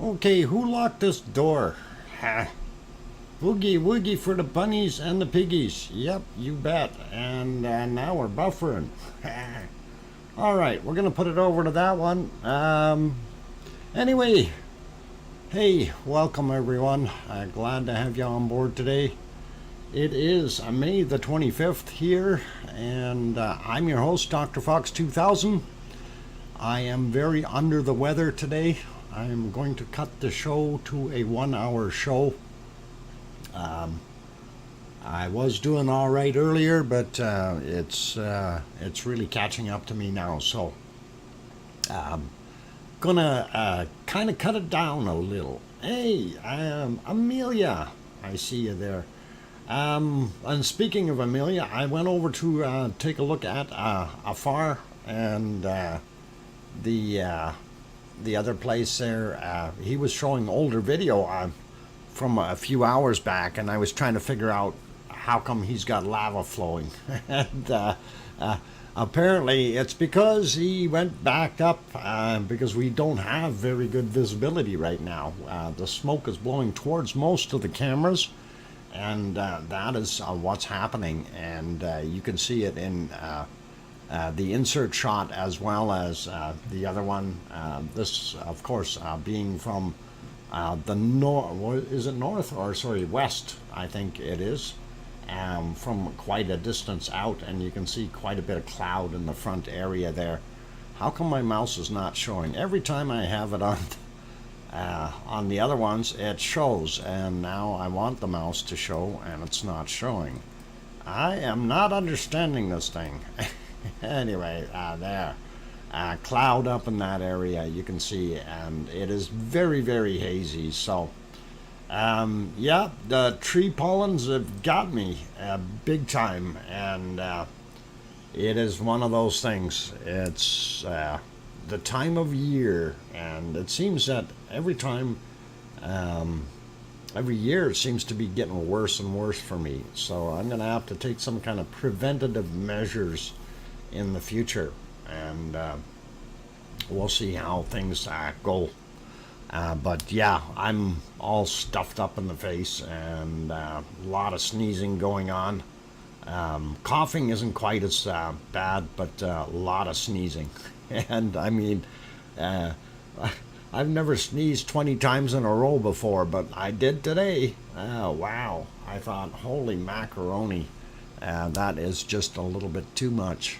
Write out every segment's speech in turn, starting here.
Okay, who locked this door? Ha. Woogie woogie for the bunnies and the piggies. Yep, you bet. And now we're buffering. Alright, we're going to put it over to that one. Anyway, hey, welcome everyone. Glad to have you on board today. It is May the 25th here, and I'm your host, DrFox2000. I am very under the weather today. I'm going to cut the show to a 1-hour show. I was doing all right earlier, but it's really catching up to me now. So gonna kind of cut it down a little. Hey, Amelia, I see you there. And speaking of Amelia, I went over to take a look at Afar and the other place there. He was showing older video from a few hours back, and I was trying to figure out how come he's got lava flowing. And apparently it's because he went back up because we don't have very good visibility right now. The smoke is blowing towards most of the cameras, and that is what's happening. And you can see it in the insert shot as well as the other one. This, of course, being from the north, is it north or sorry, west, I think it is, from quite a distance out, and you can see quite a bit of cloud in the front area there. How come my mouse is not showing? Every time I have it on the other ones, it shows, and now I want the mouse to show, and it's not showing. I am not understanding this thing. Anyway, there. Cloud up in that area, you can see, and it is very, very hazy. So, yeah, the tree pollens have got me big time, and it is one of those things. It's the time of year, and it seems that every year it seems to be getting worse and worse for me. So I'm going to have to take some kind of preventative measures in the future, and we'll see how things go. But yeah, I'm all stuffed up in the face, and a lot of sneezing going on. Coughing isn't quite as bad, but a lot of sneezing. And I mean, I've never sneezed 20 times in a row before, but I did today. Wow, I thought, holy macaroni, that is just a little bit too much.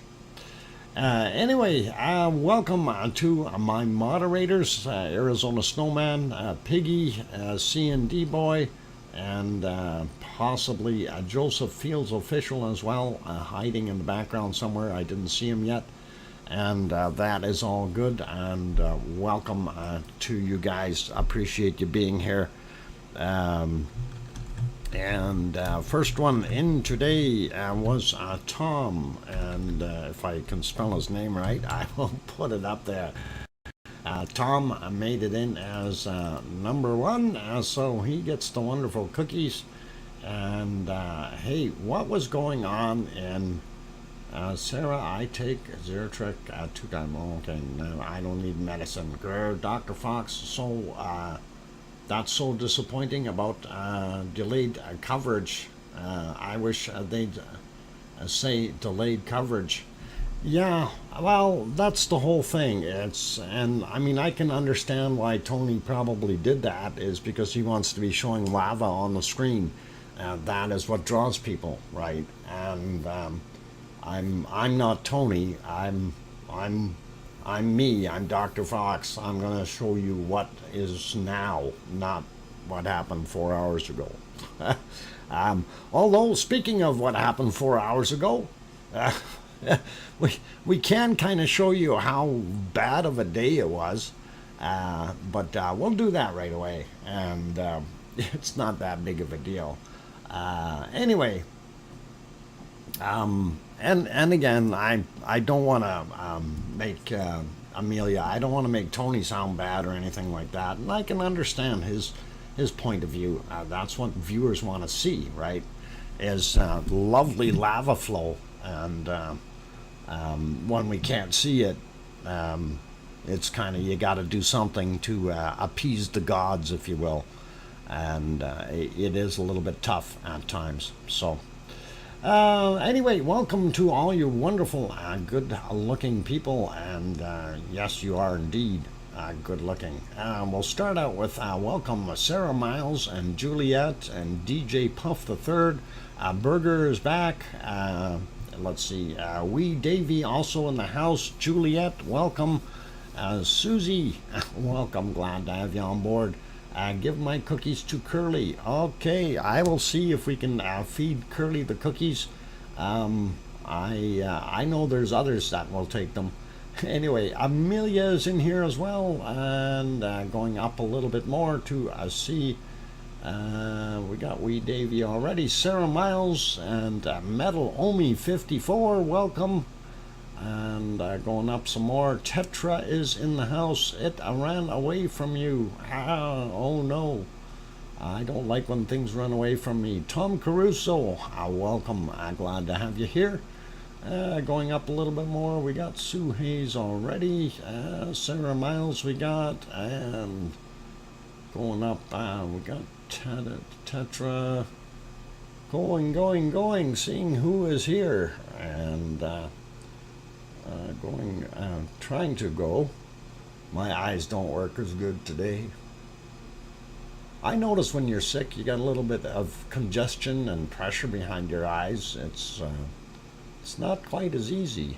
Anyway, welcome to my moderators, Arizona Snowman, Piggy, C&D Boy, and possibly Joseph Fields Official as well, hiding in the background somewhere. I didn't see him yet. And that is all good, and welcome to you guys. Appreciate you being here. And first one in today was Tom, and if I can spell his name right, I will put it up there. Tom made it in as number one, so he gets the wonderful cookies. And hey, what was going on in Sarah? I take Zyrtec 2 times. Okay, no, I don't need medicine. Dr. Fox, so that's so disappointing about delayed coverage. I wish they'd say delayed coverage. Yeah, well, that's the whole thing. And I mean, I can understand why Tony probably did that, is because he wants to be showing lava on the screen. That is what draws people, right? And I'm not Tony. I'm me. I'm Dr. Fox. I'm going to show you what is now, not what happened 4 hours ago. Although, speaking of what happened 4 hours ago, we can kind of show you how bad of a day it was, but we'll do that right away, and it's not that big of a deal. Anyway, and again, I don't want to make Amelia, I don't want to make Tony sound bad or anything like that, and I can understand his point of view. That's what viewers want to see, right? Is lovely lava flow, and when we can't see it, it's kind of, you got to do something to appease the gods, if you will. And it is a little bit tough at times. So anyway, welcome to all you wonderful, good looking people. And yes, you are indeed good looking. We'll start out with welcome Sarah Miles and Juliet and DJ Puff the Third. Burger is back. Let's see. Wee Davy also in the house. Juliet, welcome. Susie, welcome. Glad to have you on board. Give my cookies to Curly. Okay, I will see if we can feed Curly the cookies. I know there's others that will take them. Anyway, Amelia is in here as well, and going up a little bit more to see. We got Wee Davy already. Sarah Miles and Metal Omi 54, welcome. And going up some more. Tetra is in the house. It ran away from you. Oh no. I don't like when things run away from me. Tom Caruso, welcome. Glad to have you here. Going up a little bit more, we got Sue Hayes already. Sarah Miles we got. And going up, we got Tetra. Going, seeing who is here. And trying to go. My eyes don't work as good today. I notice when you're sick, you got a little bit of congestion and pressure behind your eyes. It's not quite as easy.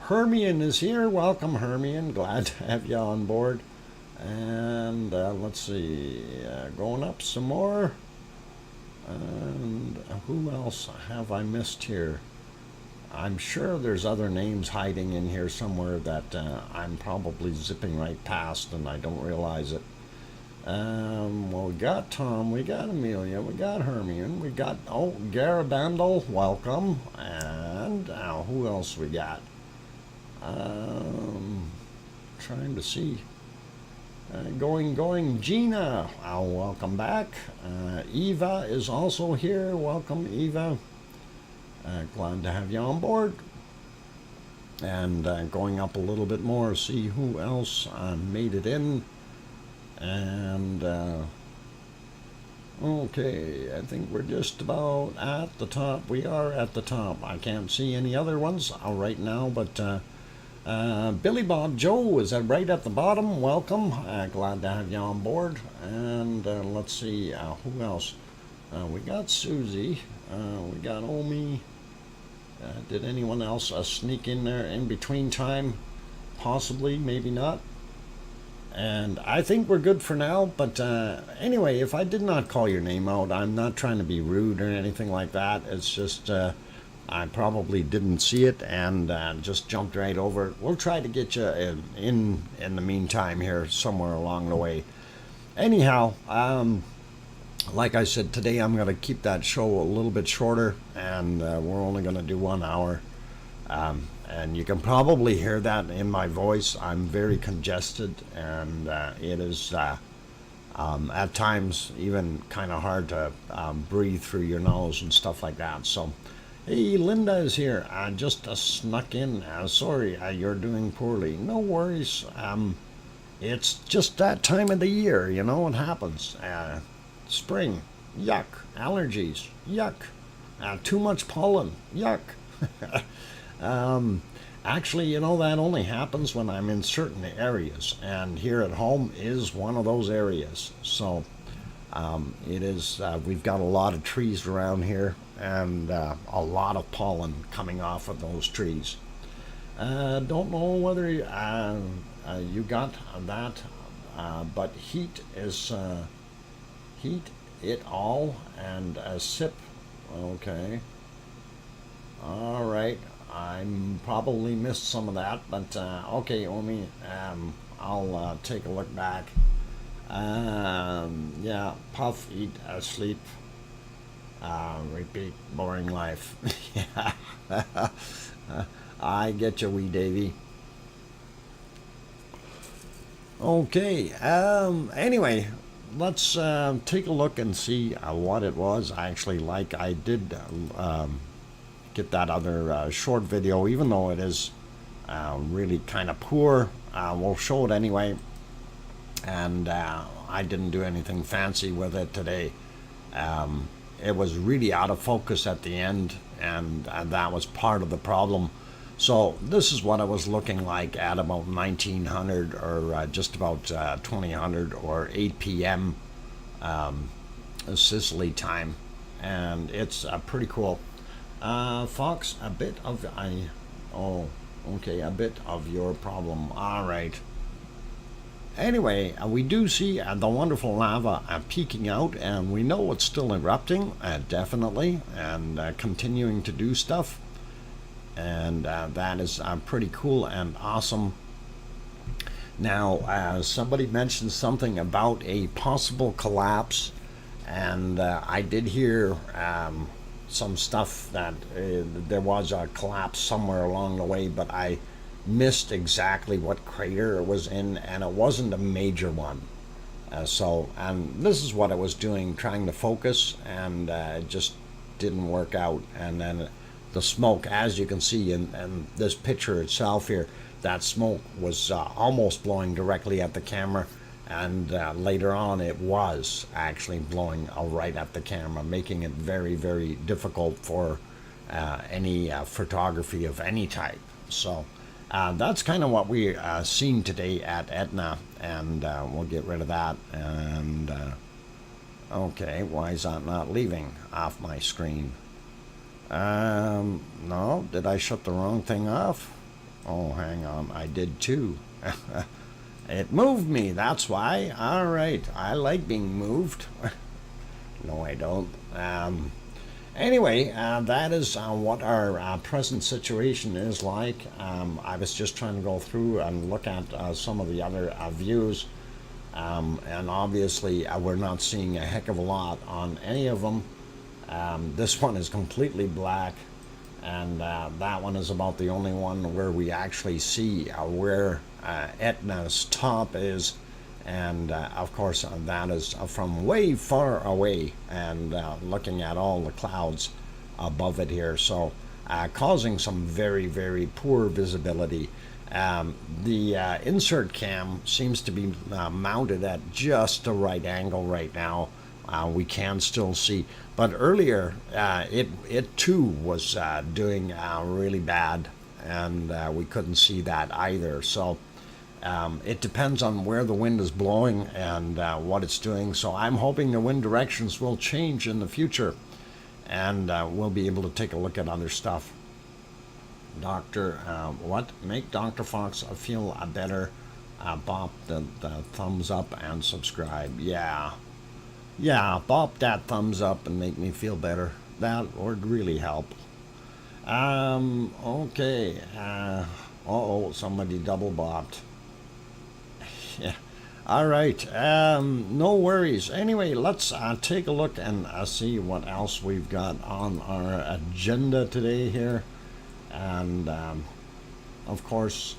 Hermione is here. Welcome, Hermione. Glad to have you on board. And let's see, going up some more. And who else have I missed here? I'm sure there's other names hiding in here somewhere that I'm probably zipping right past and I don't realize it. Well, we got Tom, we got Amelia, we got Hermione, we got, Garabandal, welcome. And who else we got? Trying to see. Going, Gina, welcome back. Eva is also here, welcome Eva. Glad to have you on board. And going up a little bit more, see who else made it in. And okay, I think we're just about at the top. We are at the top. I can't see any other ones right now, but Billy Bob Joe is right at the bottom. Welcome. Glad to have you on board. And let's see, who else? We got Susie. We got Omi. Did anyone else sneak in there in between time? Possibly, maybe not. And I think we're good for now. But anyway, if I did not call your name out, I'm not trying to be rude or anything like that. It's just I probably didn't see it and just jumped right over it. We'll try to get you in the meantime here somewhere along the way. Anyhow, like I said, today I'm going to keep that show a little bit shorter, and we're only going to do 1 hour. And you can probably hear that in my voice. I'm very congested, and it is at times even kind of hard to breathe through your nose and stuff like that. So, hey, Linda is here. I just snuck in. Sorry, you're doing poorly. No worries. It's just that time of the year, you know, it happens. Spring, yuck. Allergies, yuck. Too much pollen, yuck. Actually, you know, that only happens when I'm in certain areas, and here at home is one of those areas. So it is, we've got a lot of trees around here, and a lot of pollen coming off of those trees. Don't know whether you got that, but heat is heat it all and a sip. Okay. All right. I probably missed some of that, but okay, Omi. I'll take a look back. Yeah, puff, eat, sleep, repeat, boring life. Yeah. I get you, wee Davy. Okay, anyway, let's take a look and see what it was. I did get that other short video, even though it is really kind of poor. we'll show it anyway. And I didn't do anything fancy with it today. It was really out of focus at the end, and that was part of the problem. So this is what it was looking like at about 1900 or just about 2000 or 8 p.m. Sicily time, and it's pretty cool. Fox, a bit of a bit of your problem. All right. Anyway, we do see the wonderful lava peeking out, and we know it's still erupting, definitely, and continuing to do stuff. And that is pretty cool and awesome. Now, somebody mentioned something about a possible collapse, and I did hear some stuff that there was a collapse somewhere along the way, but I missed exactly what crater it was in, and it wasn't a major one. And this is what I was doing, trying to focus, and it just didn't work out. And then the smoke, as you can see in this picture itself here, that smoke was almost blowing directly at the camera, and later on it was actually blowing right at the camera, making it very, very difficult for any photography of any type. So that's kind of what we seen today at Etna, and we'll get rid of that. And okay, why is that not leaving off my screen? No, did I shut the wrong thing off? Oh, hang on, I did too. It moved me, that's why. All right, I like being moved. No, I don't. Anyway, that is what our present situation is like. I was just trying to go through and look at some of the other views, and obviously we're not seeing a heck of a lot on any of them. This one is completely black, and that one is about the only one where we actually see where Etna's top is. And of course that is from way far away, and looking at all the clouds above it here, so causing some very, very poor visibility. The insert cam seems to be mounted at just the right angle right now. We can still see, but earlier it too was doing really bad, and we couldn't see that either. So it depends on where the wind is blowing and what it's doing. So I'm hoping the wind directions will change in the future, and we'll be able to take a look at other stuff. Make Dr. Fox feel better. Bop the thumbs up and subscribe. Yeah, bop that thumbs up and make me feel better. That would really help. Okay. Somebody double bopped. Yeah. All right. No worries. Anyway, let's take a look and see what else we've got on our agenda today here. And of course,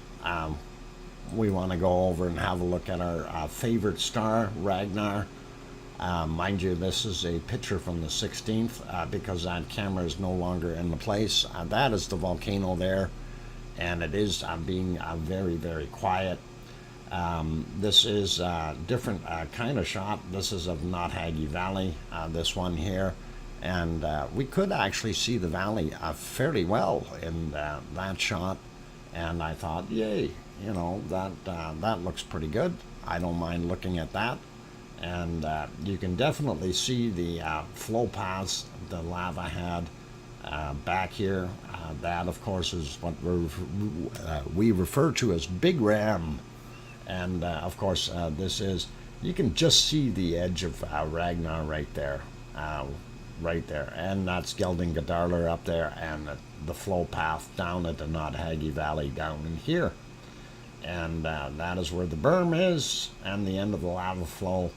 we want to go over and have a look at our favorite star, Ragnar. Mind you, this is a picture from the 16th because that camera is no longer in the place. That is the volcano there, and it is being very, very quiet. This is a different kind of shot. This is of Nathagi Valley, this one here, and we could actually see the valley fairly well in that shot, and I thought, yay, that looks pretty good. I don't mind looking at that, and you can definitely see the flow paths the lava had back here. That, of course, is what we refer to as Big Ram. And of course, you can just see the edge of Ragnar right there, and that's Geldingadarler up there, and the flow path down at the Nathagi Valley down in here, and that is where the berm is, and the end of the lava flow,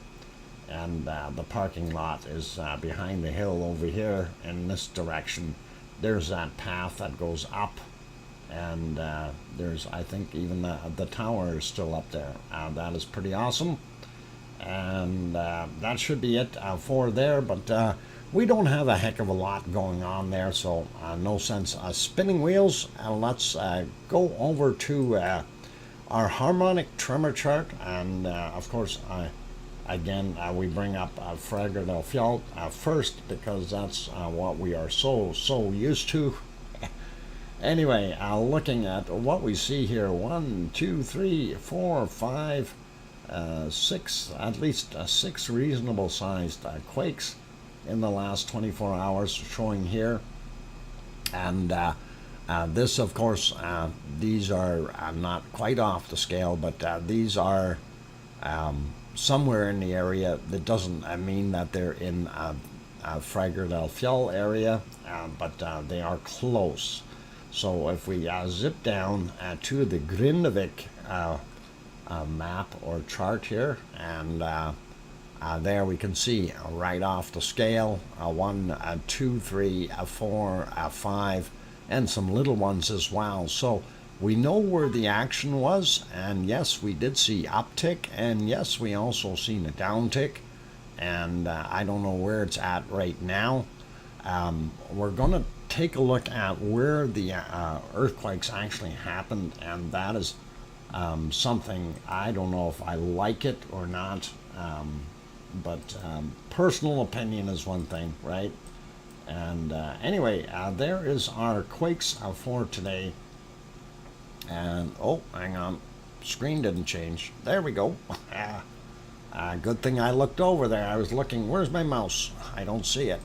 and the parking lot is behind the hill over here in this direction. There's that path that goes up. And there's, I think, even the tower is still up there. That is pretty awesome. And that should be it for there. But we don't have a heck of a lot going on there, so no sense spinning wheels. Let's go over to our harmonic tremor chart, and of course, we bring up Fragor del Fjall first because that's what we are so used to. Anyway, looking at what we see here, 1, 2, 3, 4, 5, 6, at least 6 reasonable sized quakes in the last 24 hours showing here. And this, of course, these are not quite off the scale, but these are somewhere in the area. That doesn't mean that they're in Fragor del Fjall area, but they are close. So if we zip down to the Grindavik map or chart here, and there we can see right off the scale 1, 2, 3, 4, 5, and some little ones as well. So we know where the action was, and yes, we did see uptick, and yes, we also seen a downtick, and I don't know where it's at right now. We're going to take a look at where the earthquakes actually happened, and that is something I don't know if I like it or not, but personal opinion is one thing, right? And anyway, there is our quakes for today. And oh, hang on, screen didn't change. There we go. Good thing I looked over there. I was looking, where's my mouse? I don't see it.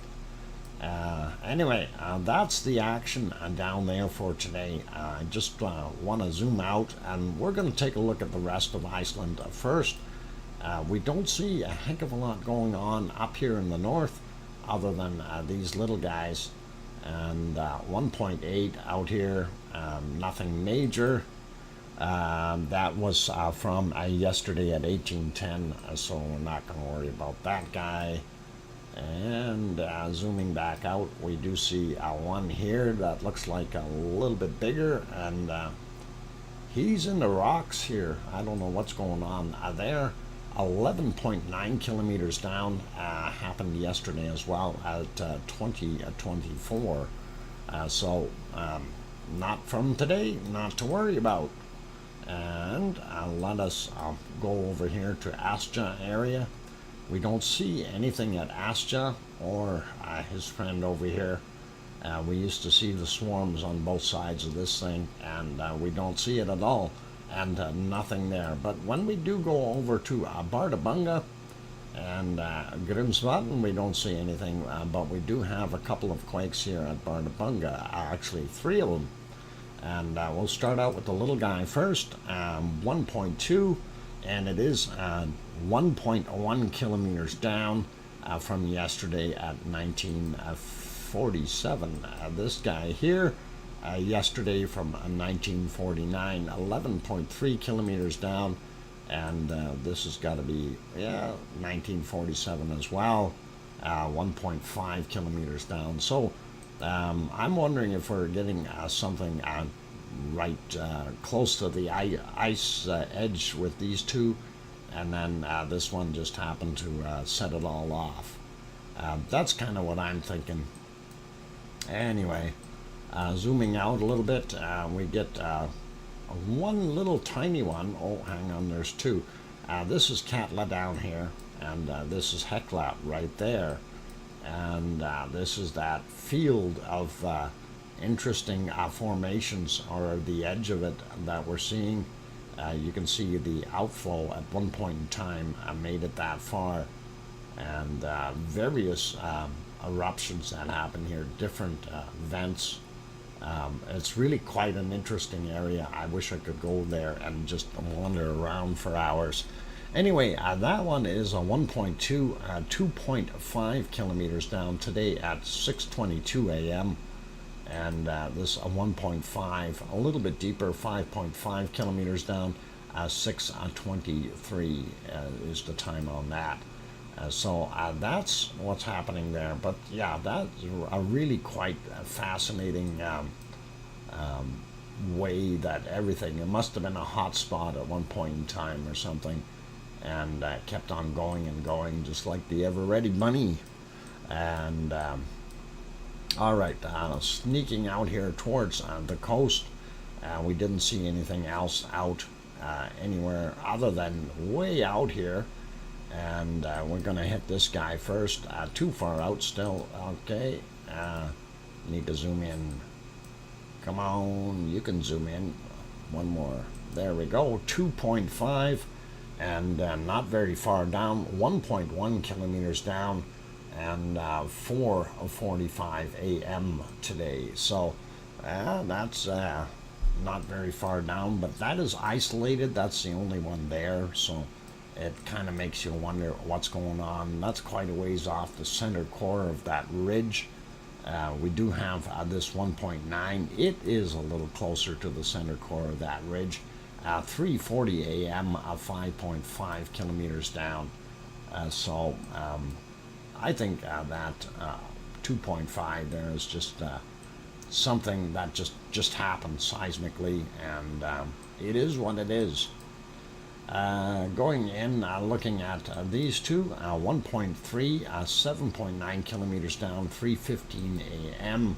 Anyway, that's the action down there for today. I just want to zoom out, and we're going to take a look at the rest of Iceland first. We don't see a heck of a lot going on up here in the north, other than these little guys, and 1.8 out here, nothing major. That was from yesterday at 1810, so we're not going to worry about that guy. And zooming back out, we do see one here that looks like a little bit bigger, and he's in the rocks here. I don't know what's going on there. 11.9 kilometers down, happened yesterday as well at 2024. So not from today, not to worry about. And let us go over here to Astja area. We don't see anything at Astja or his friend over here. We used to see the swarms on both sides of this thing, and we don't see it at all, and nothing there. But when we do go over to Bardabunga and Grimsvatn, we don't see anything, but we do have a couple of quakes here at Bardabunga, actually 3 of them. And we'll start out with the little guy first, 1.2, and it is 1.1 kilometers down from yesterday at 1947. This guy here, yesterday from 1949, 11.3 kilometers down, and this has got to be 1947 as well, 1.5 kilometers down. So I'm wondering if we're getting something right close to the ice edge with these two, and then this one just happened to set it all off. That's kind of what I'm thinking. Anyway, zooming out a little bit, we get one little tiny one. Oh, hang on, there's 2. This is Katla down here, and this is Hekla right there. And this is that field of interesting formations, or the edge of it that we're seeing. You can see the outflow at one point in time made it that far, and various eruptions that happen here, different vents. It's really quite an interesting area. I wish I could go there and just wander around for hours. Anyway, that one is a 1.2, 2.5 kilometers down today at 6:22 a.m. And this 1.5, a little bit deeper, 5.5 kilometers down, 6:23 is the time on that. So that's what's happening there. But yeah, that's a really quite fascinating way that everything, it must have been a hot spot at one point in time or something, and kept on going and going, just like the Ever Ready Bunny. And all right, sneaking out here towards the coast, we didn't see anything else out anywhere other than way out here. And we're going to hit this guy first. Too far out still. Okay. Need to zoom in. Come on, you can zoom in. One more. There we go. 2.5. And not very far down. 1.1 kilometers down. And 4:45 a.m. today. So that's not very far down. But that is isolated. That's the only one there. So it kind of makes you wonder what's going on. That's quite a ways off the center core of that ridge. We do have this 1.9. It is a little closer to the center core of that ridge. 3:40 a.m. 5.5 kilometers down. So I think that 2.5 there is just something that just happened seismically, and it is what it is. Going in, looking at these two, 1.3, 7.9 kilometers down, 3:15 a.m.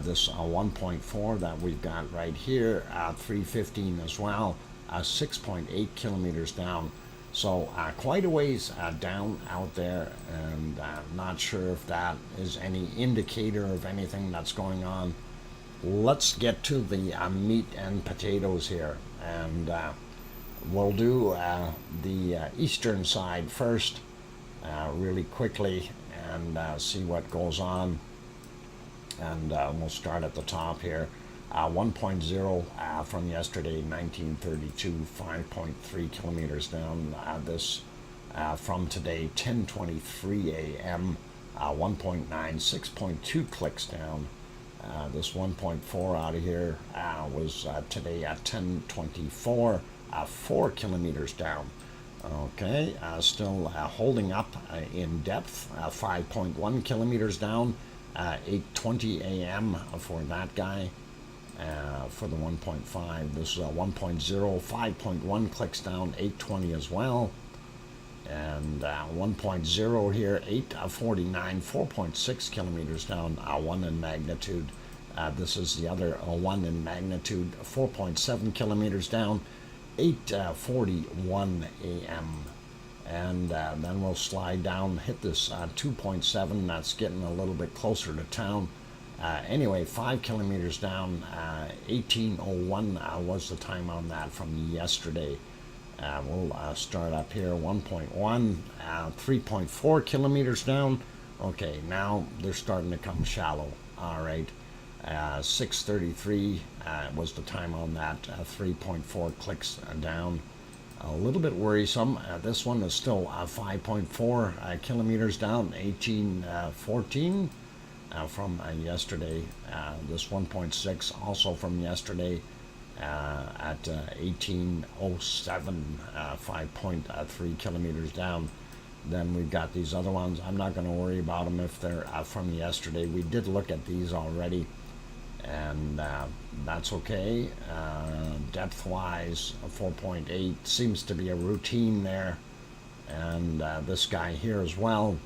This 1.4 that we've got right here, 3:15 as well, 6.8 kilometers down. So quite a ways down out there, and not sure if that is any indicator of anything that's going on. Let's get to the meat and potatoes here, and we'll do the eastern side first really quickly and see what goes on. And we'll start at the top here. 1.0 from yesterday, 1932, 5.3 kilometers down. This from today, 10:23 a.m., 1.9, 6.2 clicks down. This 1.4 out of here was today at 10:24, 4 kilometers down. Okay, still holding up in depth, 5.1 kilometers down, 8:20 a.m. for that guy. For the 1.5, this is a 1.0, 5.1 clicks down, 8:20 as well. And 1.0 here, 8:49, 4.6 kilometers down, 1 in magnitude. This is the other 1 in magnitude, 4.7 kilometers down, 8:41 a.m. And then we'll slide down, hit this 2.7, that's getting a little bit closer to town. Anyway, 5 kilometers down, 18:01 was the time on that from yesterday. We'll start up here, 1.1, 3.4 kilometers down. Okay, now they're starting to come shallow. All right, 6:33 was the time on that, 3.4 clicks down. A little bit worrisome. This one is still 5.4 kilometers down, 18:14. From yesterday. This 1.6 also from yesterday at 18:07, 5.3 kilometers down. Then we've got these other ones. I'm not going to worry about them if they're from yesterday. We did look at these already, and that's okay. Depth-wise, 4.8 seems to be a routine there, and this guy here as well.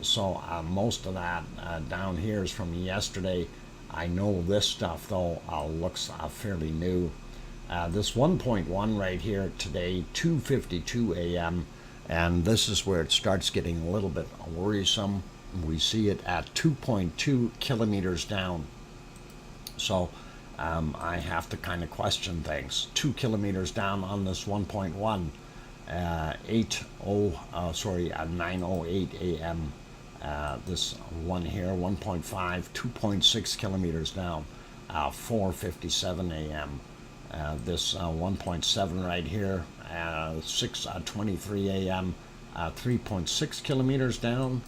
So most of that down here is from yesterday. I know this stuff though looks fairly new. This 1.1 right here today, 2:52 a.m. and this is where it starts getting a little bit worrisome. We see it at 2.2 kilometers down. So I have to kind of question things. 2 kilometers down on this 1.1. 9:08 a.m. This one here, 1.5, 2.6 kilometers down, 4:57 a.m. This 1.7 right here, 6:23 a.m., 3.6 kilometers down.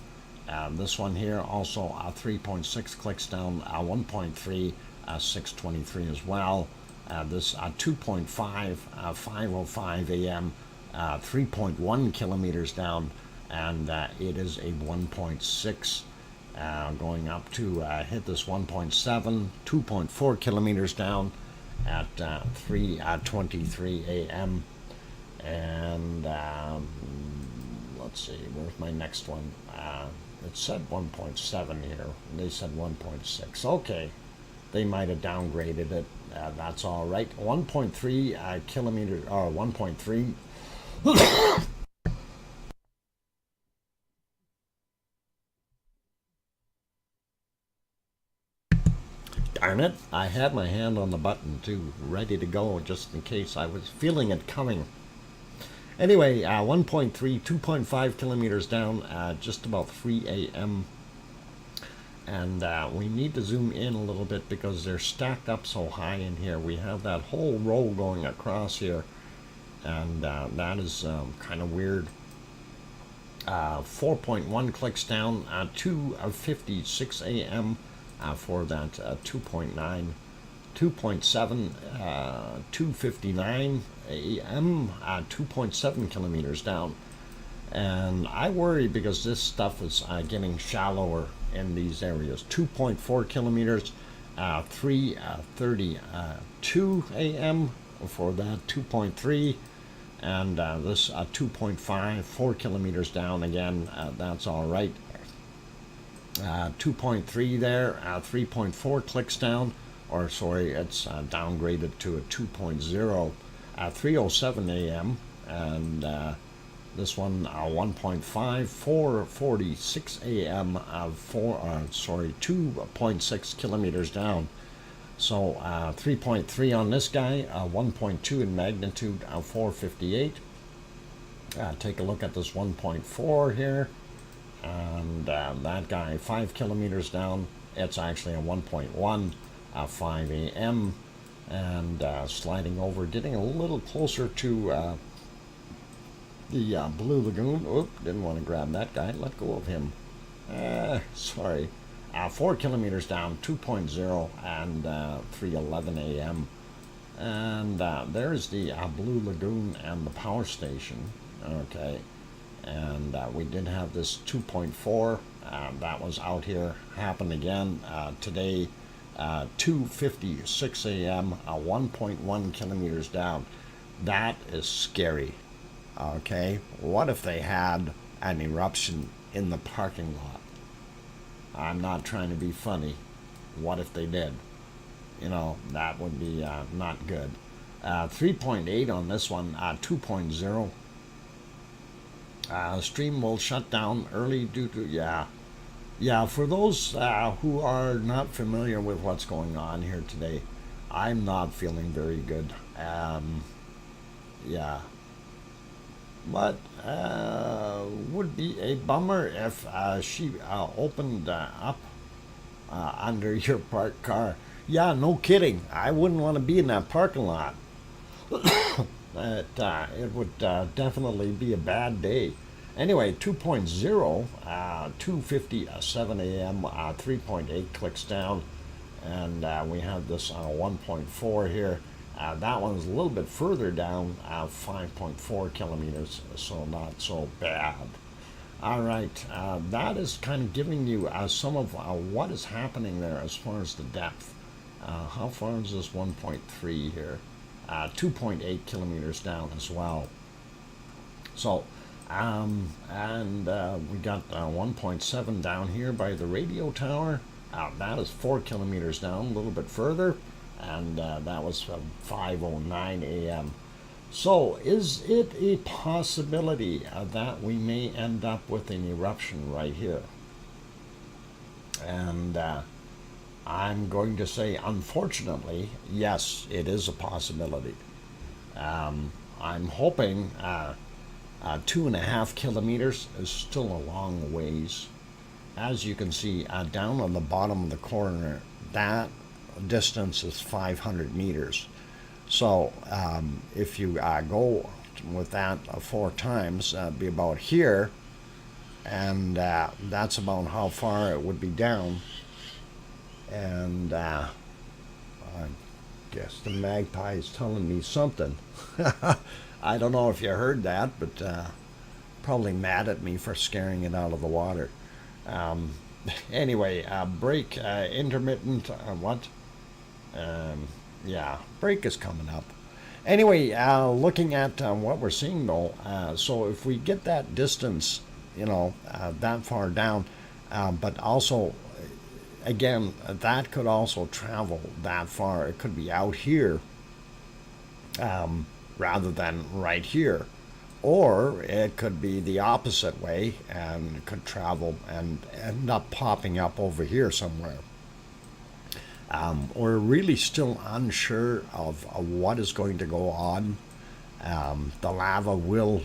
This one here also 3.6 clicks down, 1.3, 6:23 as well. This 2.5, 5:05 a.m., 3.1 kilometers down, and it is a 1.6 going up to hit this 1.7, 2.4 kilometers down at 3:23 a.m. And let's see, where's my next one? It said 1.7 here. They said 1.6. Okay, they might have downgraded it. That's all right. 1.3 kilometers, or 1.3. Darn it, I had my hand on the button too, ready to go just in case I was feeling it coming. Anyway, 1.3, 2.5 kilometers down, just about 3 a.m. And we need to zoom in a little bit because they're stacked up so high in here. We have that whole row going across here, and that is kind of weird. 4.1 clicks down, 2:56 a.m. For that 2.9, 2.7, 2:59 a.m., 2.7 kilometers down. And I worry because this stuff is getting shallower in these areas. 2.4 kilometers, 3:32 a.m. for that 2.3, and this 2.5, 4 kilometers down again. That's all right. 2.3 there, 3.4 clicks down, or sorry, it's downgraded to a 2.0, 3:07 a.m. and this one 1.5, 4:46 a.m. 2.6 kilometers down. So 3.3 on this guy, 1.2 in magnitude, 4:58. Take a look at this 1.4 here. And that guy 5 kilometers down, it's actually a 1.1, 5 a.m. and sliding over, getting a little closer to the Blue Lagoon. Oop, didn't want to grab that guy, let go of him. Sorry. 4 kilometers down, 2.0 and 3:11 a.m. And there's the Blue Lagoon and the power station. Okay. And we did have this 2.4 that was out here, happened again today, 2:56 a.m. 1.1 kilometers down. That is scary. Okay, what if they had an eruption in the parking lot? I'm not trying to be funny. What if they did? You know, that would be not good. 3.8 on this one, 2.0. Stream will shut down early due to, yeah, for those who are not familiar with what's going on here today, I'm not feeling very good. Yeah, but would be a bummer if she opened up under your parked car. Yeah, no kidding, I wouldn't want to be in that parking lot. It would definitely be a bad day. Anyway, 2.0, 2:57 a.m., 3.8 clicks down, and we have this 1.4 here. That one's a little bit further down, 5.4 kilometers, so not so bad. All right, that is kind of giving you some of what is happening there as far as the depth. How far is this 1.3 here? 2.8 kilometers down as well. So, and we got 1.7 down here by the radio tower. That is 4 kilometers down, a little bit further, and that was 5:09 a.m. So, is it a possibility that we may end up with an eruption right here? And I'm going to say, unfortunately, yes, it is a possibility. I'm hoping 2.5 kilometers is still a long ways. As you can see, down on the bottom of the corner, that distance is 500 meters. So if you go with that 4 times, be about here, and that's about how far it would be down. And I guess the magpie is telling me something. I don't know if you heard that, but probably mad at me for scaring it out of the water. Anyway, break, intermittent, what? Yeah, break is coming up. Anyway, looking at what we're seeing though, so if we get that distance, you know, that far down, but also again, that could also travel that far. It could be out here rather than right here. Or it could be the opposite way and it could travel and end up popping up over here somewhere. We're really still unsure of what is going to go on. The lava will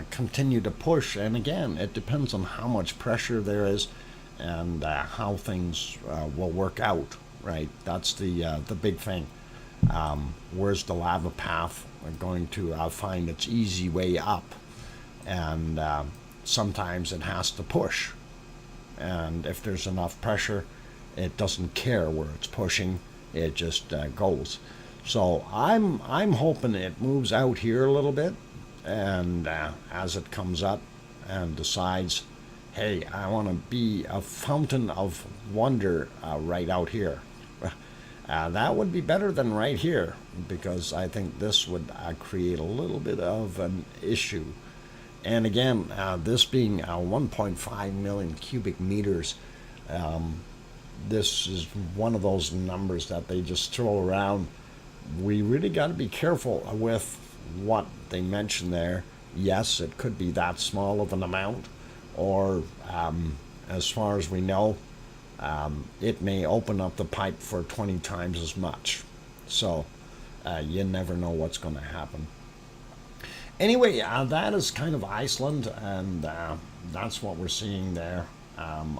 continue to push, and again, it depends on how much pressure there is and how things will work out. Right, that's the big thing. Where's the lava path going to find its easy way up? And sometimes it has to push, and if there's enough pressure, it doesn't care where it's pushing, it just goes. So I'm hoping it moves out here a little bit, and as it comes up and decides, hey, I want to be a fountain of wonder right out here. That would be better than right here, because I think this would create a little bit of an issue. And again, this being 1.5 million cubic meters, this is one of those numbers that they just throw around. We really got to be careful with what they mention there. Yes, it could be that small of an amount, or as far as we know, it may open up the pipe for 20 times as much. So you never know what's going to happen. Anyway, that is kind of Iceland, and that's what we're seeing there.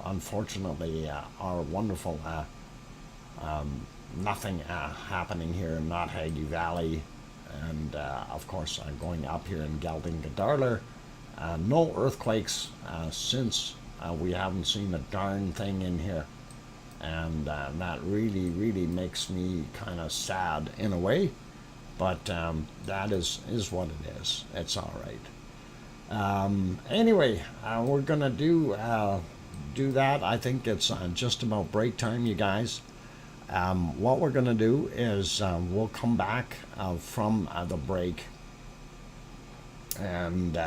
Unfortunately, our wonderful nothing happening here in Notthagi Valley, and of course going up here in Geldingadarler. No earthquakes since we haven't seen a darn thing in here, and that really makes me kind of sad in a way, but that is what it is. It's all right. Anyway, we're gonna do that. I think it's just about break time, you guys. What we're gonna do is we'll come back from the break and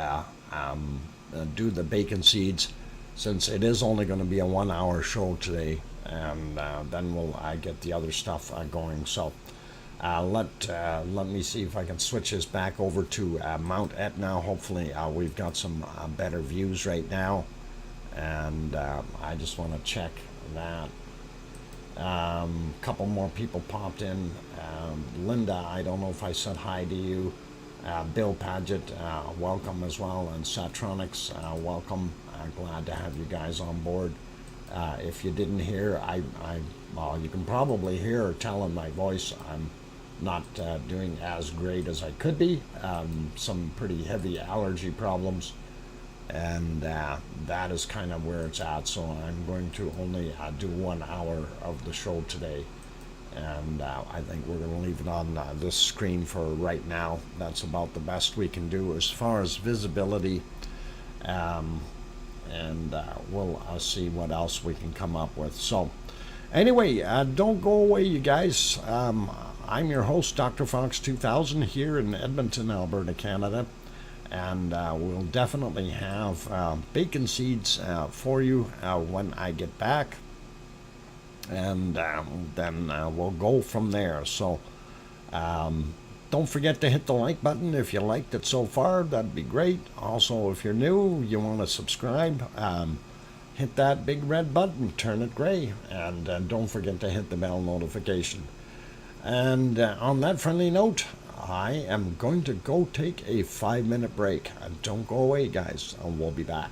do the bacon seeds, since it is only going to be a 1 hour show today, and then we'll get the other stuff going. So let me see if I can switch this back over to Mount Etna. Hopefully we've got some better views right now, and I just want to check that. Couple more people popped in. Linda, I don't know if I said hi to you. Bill Paget, welcome as well, and Satronics, welcome. Glad to have you guys on board. If you didn't hear, well, you can probably hear or tell in my voice I'm not doing as great as I could be. Some pretty heavy allergy problems, and that is kind of where it's at. So I'm going to only do 1 hour of the show today, and I think we're going to leave it on this screen for right now. That's about the best we can do as far as visibility, and we'll see what else we can come up with. So anyway, don't go away, you guys. I'm your host, DrFox2000, here in Edmonton, Alberta, Canada, and we'll definitely have bacon seeds for you when I get back, and then we'll go from there. So don't forget to hit the like button if you liked it so far. That'd be great. Also, if you're new, you want to subscribe, hit that big red button, turn it gray, and don't forget to hit the bell notification. And on that friendly note, I am going to go take a 5-minute break. Don't go away, guys. We'll be back.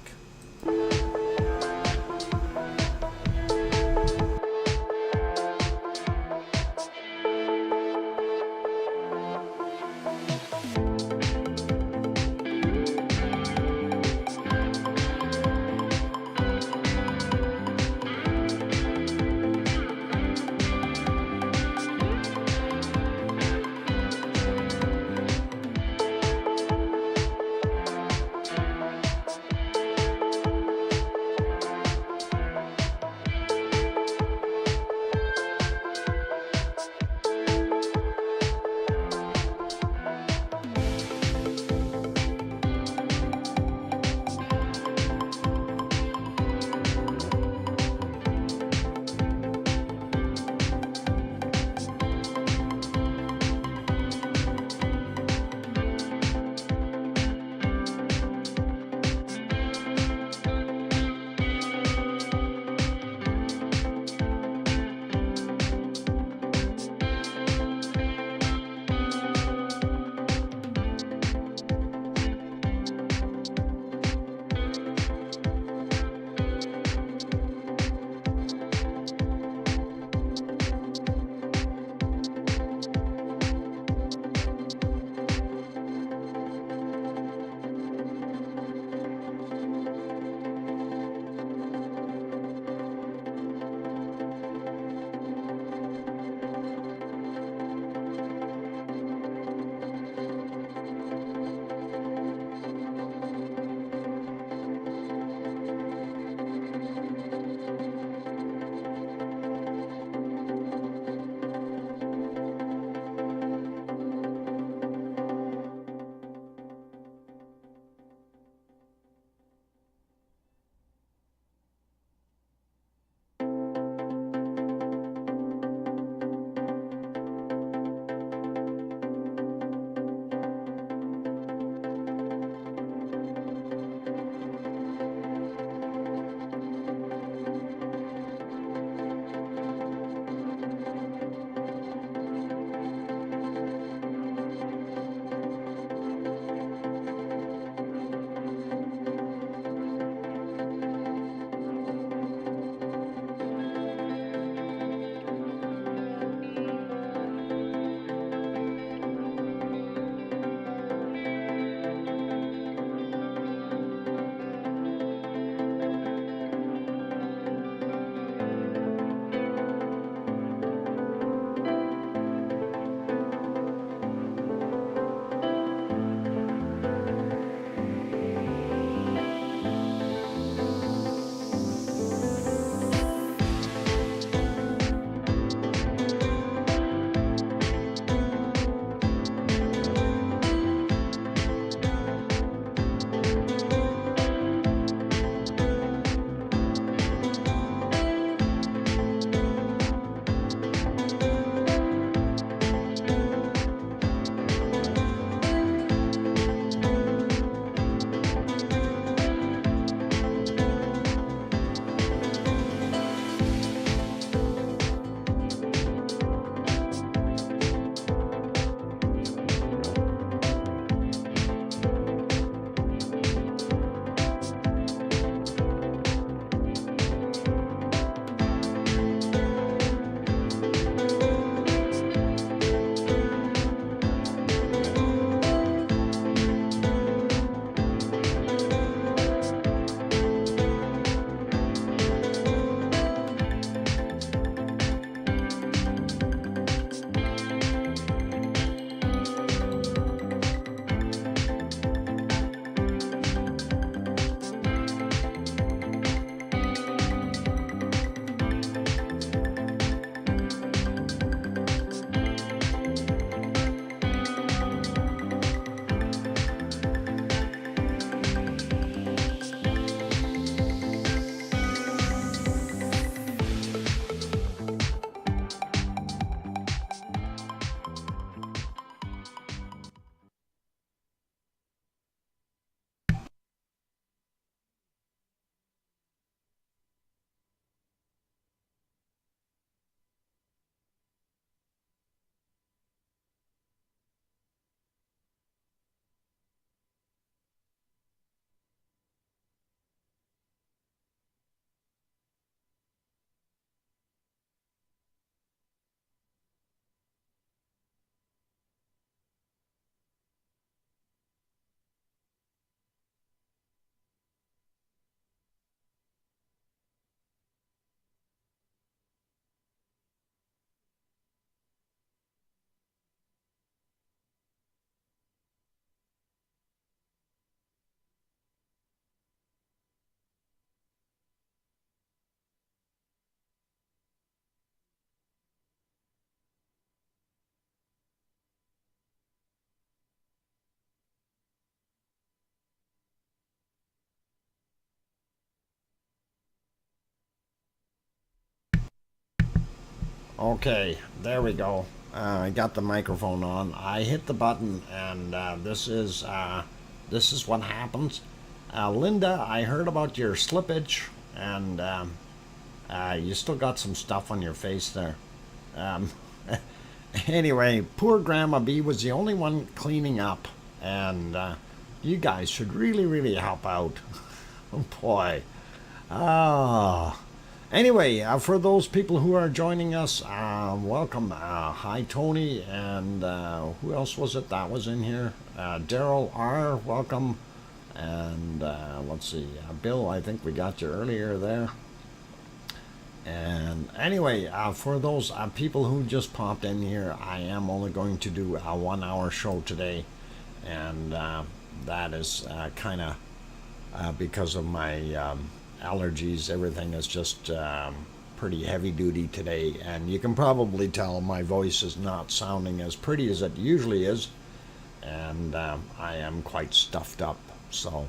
Okay, there we go. I got the microphone on. I hit the button, and this is what happens. Linda, I heard about your slippage, and you still got some stuff on your face there. Um, anyway, poor Grandma B was the only one cleaning up, and you guys should really, really help out. Oh boy. Ah. Anyway, for those people who are joining us, welcome. Hi, Tony, and who else was it that was in here? Daryl R, welcome. And let's see, Bill, I think we got you earlier there. And anyway, for those people who just popped in here, I am only going to do a 1 hour show today. And that is kind of because of my allergies. Everything is just pretty heavy duty today, and you can probably tell my voice is not sounding as pretty as it usually is, and I am quite stuffed up. So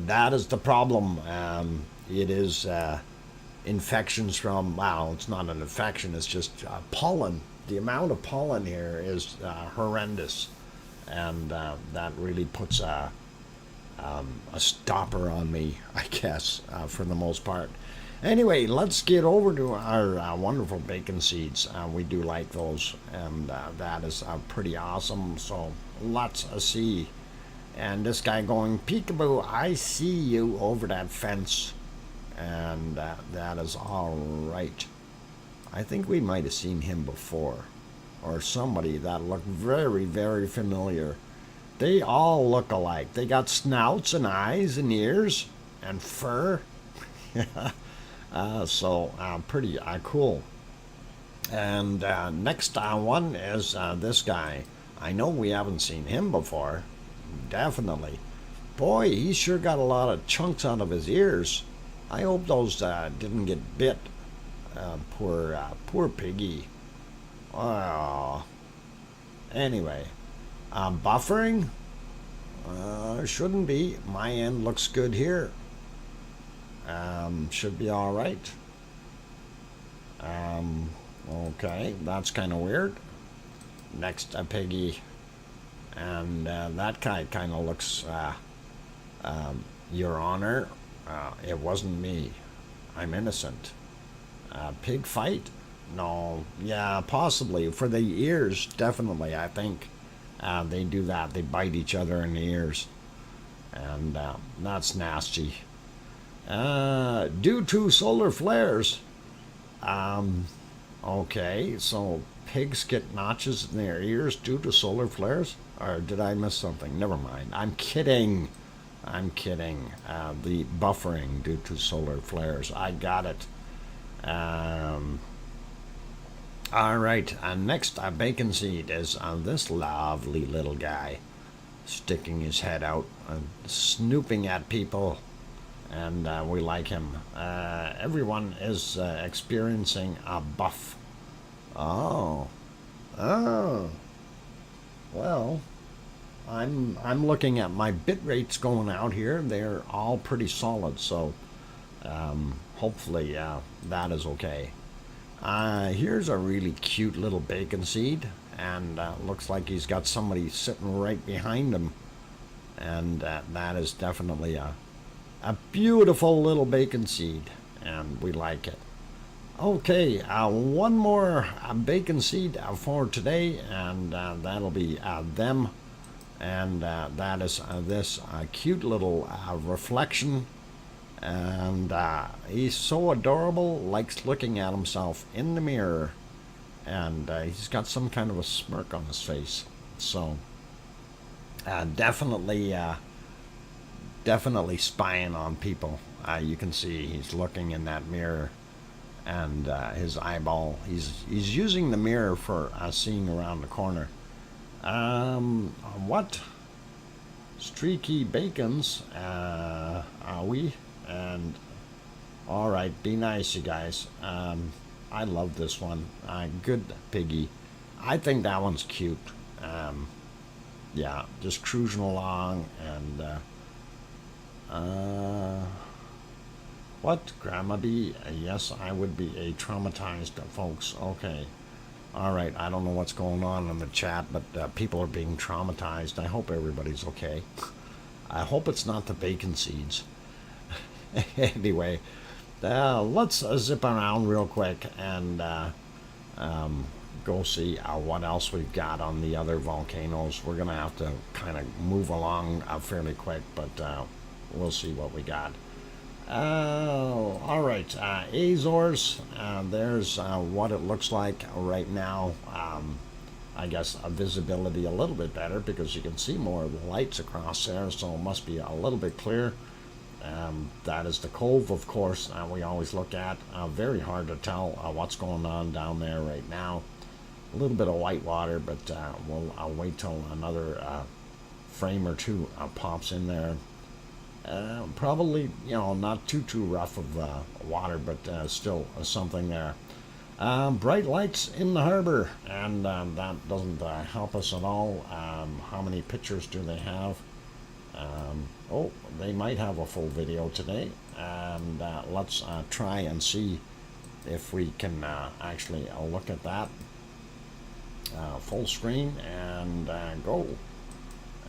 that is the problem. It is infections from, well, it's not an infection, it's just pollen. The amount of pollen here is horrendous, and that really puts a stopper on me, I guess, for the most part. Anyway, let's get over to our wonderful bacon seeds. We do like those, and that is pretty awesome. So let's see. And this guy going, peekaboo, I see you over that fence. And that is all right. I think we might have seen him before, or somebody that looked very, very familiar. They all look alike. They got snouts and eyes and ears and fur. So pretty cool. And next one is this guy. I know we haven't seen him before. Definitely. Boy, he sure got a lot of chunks out of his ears. I hope those didn't get bit. Poor piggy. Oh. Anyway. Buffering? Shouldn't be. My end looks good here. Should be all right. Okay, that's kind of weird. Next, a piggy. And that guy kind of looks, Your Honor, it wasn't me. I'm innocent. Pig fight? No. Yeah, possibly. For the ears, definitely, I think. They do that. They bite each other in the ears. And that's nasty. Due to solar flares. Okay, so pigs get notches in their ears due to solar flares? Or did I miss something? Never mind. I'm kidding. The buffering due to solar flares. I got it. All right, next bacon seed is this lovely little guy sticking his head out and snooping at people, and we like him. Everyone is experiencing a buff. Oh, well, I'm looking at my bit rates going out here. They're all pretty solid, so hopefully that is okay. Here's a really cute little bacon seed, and looks like he's got somebody sitting right behind him, and that is definitely a beautiful little bacon seed, and we like it. Okay, one more bacon seed for today, and that'll be them, and that is this cute little reflection. And he's so adorable, likes looking at himself in the mirror, and he's got some kind of a smirk on his face. So definitely spying on people. You can see he's looking in that mirror, and his eyeball, he's using the mirror for seeing around the corner. What streaky bacons are we? And all right, be nice, you guys. I love this one. Good piggy. I think that one's cute. Yeah, just cruising along, and What, Grandma B? Yes, I would be a traumatized, folks. Okay. All right. I don't know what's going on in the chat, but people are being traumatized. I hope everybody's okay. I hope it's not the bacon seeds. Anyway, let's zip around real quick and go see what else we've got on the other volcanoes. We're going to have to kind of move along fairly quick, but we'll see what we got. All right, Azores, there's what it looks like right now. I guess visibility a little bit better because you can see more of the lights across there, so it must be a little bit clear. That is the cove, of course, we always look at. Very hard to tell what's going on down there right now. A little bit of white water, but I'll wait till another frame or two pops in there. Probably, not too rough of water, but still something there. Bright lights in the harbor, and that doesn't help us at all. How many pictures do they have? Oh, they might have a full video today, and let's try and see if we can actually look at that. Full screen and go.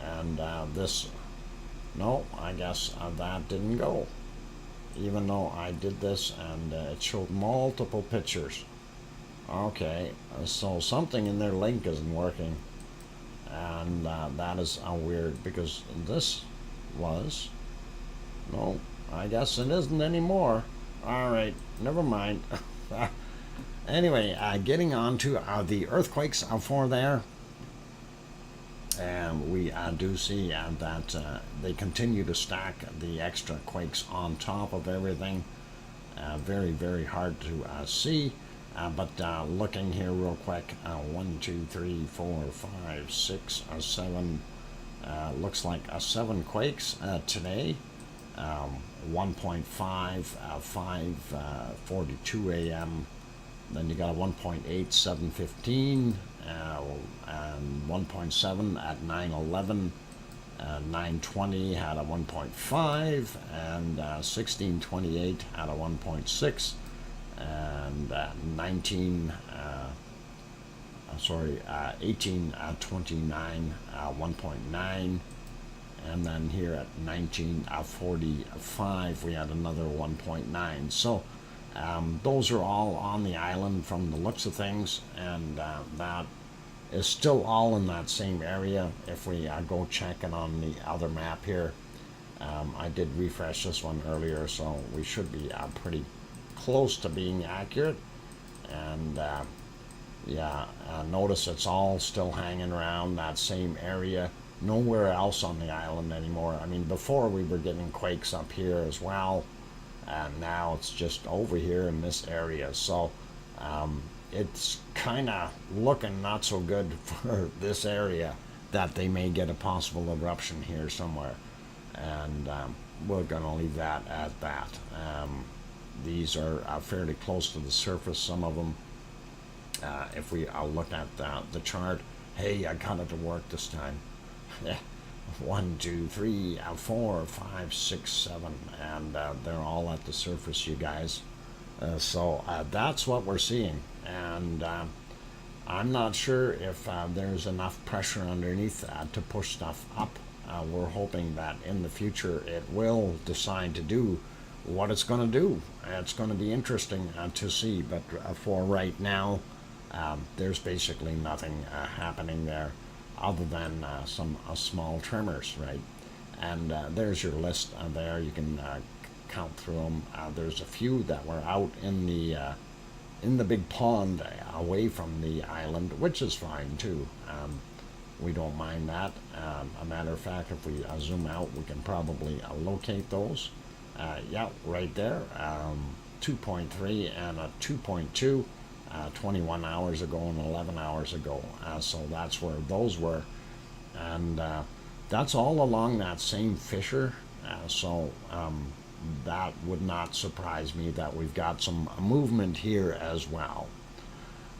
And this, no, I guess that didn't go, even though I did this and it showed multiple pictures. Okay, so something in their link isn't working, and that is weird, because this was, no, I guess it isn't anymore. All right, never mind. Anyway, getting on to the earthquakes for there, and we do see that they continue to stack the extra quakes on top of everything. Very, very hard to see. But looking here real quick, 1, 2, 3, 4, 5, 6, 7. Looks like 7 quakes today. 1.5, 5:42 a.m. Then you got a 1.8, 7:15, and 1.7 at 9:11. 9:20 had a 1.5, and 16:28 had a 1.6. And 18:29 1.9, and then here at 19:45 we had another 1.9. So those are all on the island from the looks of things, and that is still all in that same area. If we go checking on the other map here, I did refresh this one earlier, so we should be pretty close to being accurate. And notice it's all still hanging around that same area, nowhere else on the island anymore. I mean, before we were getting quakes up here as well, and now it's just over here in this area. So it's kind of looking not so good for this area, that they may get a possible eruption here somewhere, and we're gonna leave that at that. These are fairly close to the surface, some of them. If we look at the chart, hey, I got it to work this time. 1, 2, 3, 4, 5, 6, 7, and they're all at the surface, you guys. So that's what we're seeing, and I'm not sure if there's enough pressure underneath to push stuff up. We're hoping that in the future it will decide to do what it's going to do. It's going to be interesting to see, but for right now, there's basically nothing happening there other than some small tremors, right? And there's your list there. You can count through them. There's a few that were out in the big pond away from the island, which is fine too. We don't mind that. A matter of fact, if we zoom out, we can probably locate those. Yeah, right there, 2.3 and a 2.2, 21 hours ago and 11 hours ago. So that's where those were. And that's all along that same fissure. So that would not surprise me that we've got some movement here as well.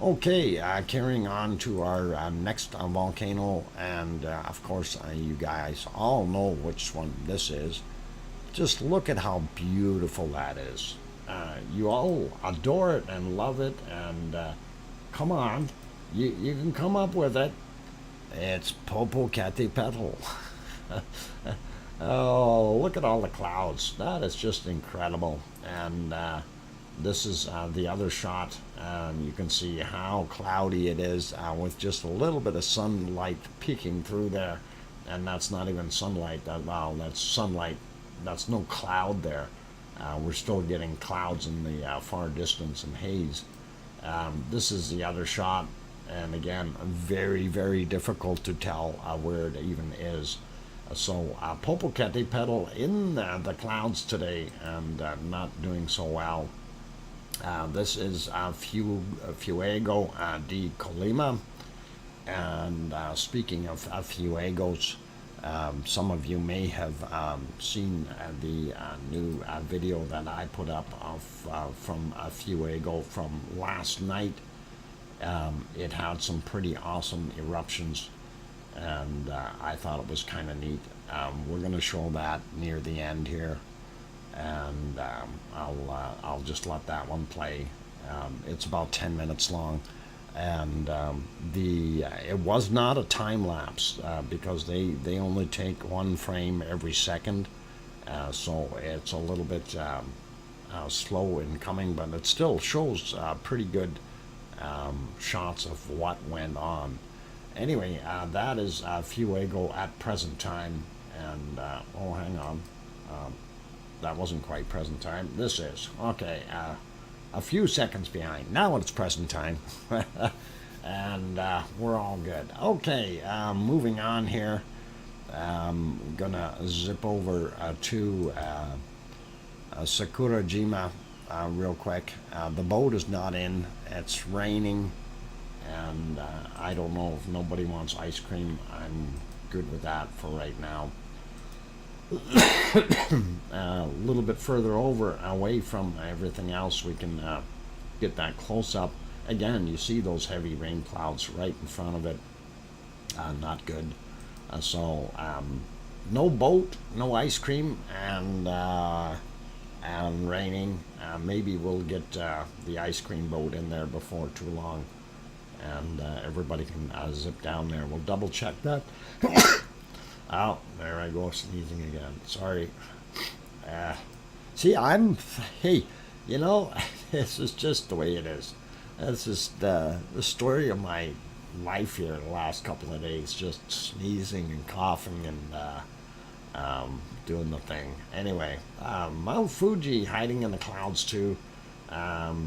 Okay, carrying on to our next volcano, and of course you guys all know which one this is. Just look at how beautiful that is. You all adore it and love it, and come on, you can come up with it. It's Popocatépetl. Oh, look at all the clouds. That is just incredible. And this is the other shot. You can see how cloudy it is with just a little bit of sunlight peeking through there. And that's not even sunlight. Wow, that's sunlight. That's no cloud there. We're still getting clouds in the far distance and haze. This is the other shot. And again, very, very difficult to tell where it even is. So Popocatépetl in the clouds today and not doing so well. This is Fuego de Colima. And speaking of Fuegos, some of you may have seen the new video that I put up from Fuego from last night. It had some pretty awesome eruptions, and I thought it was kind of neat. We're going to show that near the end here, and I'll just let that one play. It's about 10 minutes long, and it was not a time lapse because they only take one frame every second, so it's a little bit slow in coming, but it still shows pretty good shots of what went on. Anyway, that is Fuego at present time, and oh, hang on, that wasn't quite present time. This is okay. A few seconds behind. Now it's present time, and we're all good. Okay, moving on here. Gonna zip over to Sakurajima real quick. The boat is not in. It's raining, and I don't know if nobody wants ice cream. I'm good with that for right now. A little bit further over, away from everything else, we can get that close up. Again, you see those heavy rain clouds right in front of it. Not good. So no boat, no ice cream, and raining. Maybe we'll get the ice cream boat in there before too long, and everybody can zip down there. We'll double check that. Oh, there I go, sneezing again. Sorry. See, hey, you know, this is just the way it is. This is the story of my life here the last couple of days, just sneezing and coughing and doing the thing. Anyway, Mount Fuji hiding in the clouds too.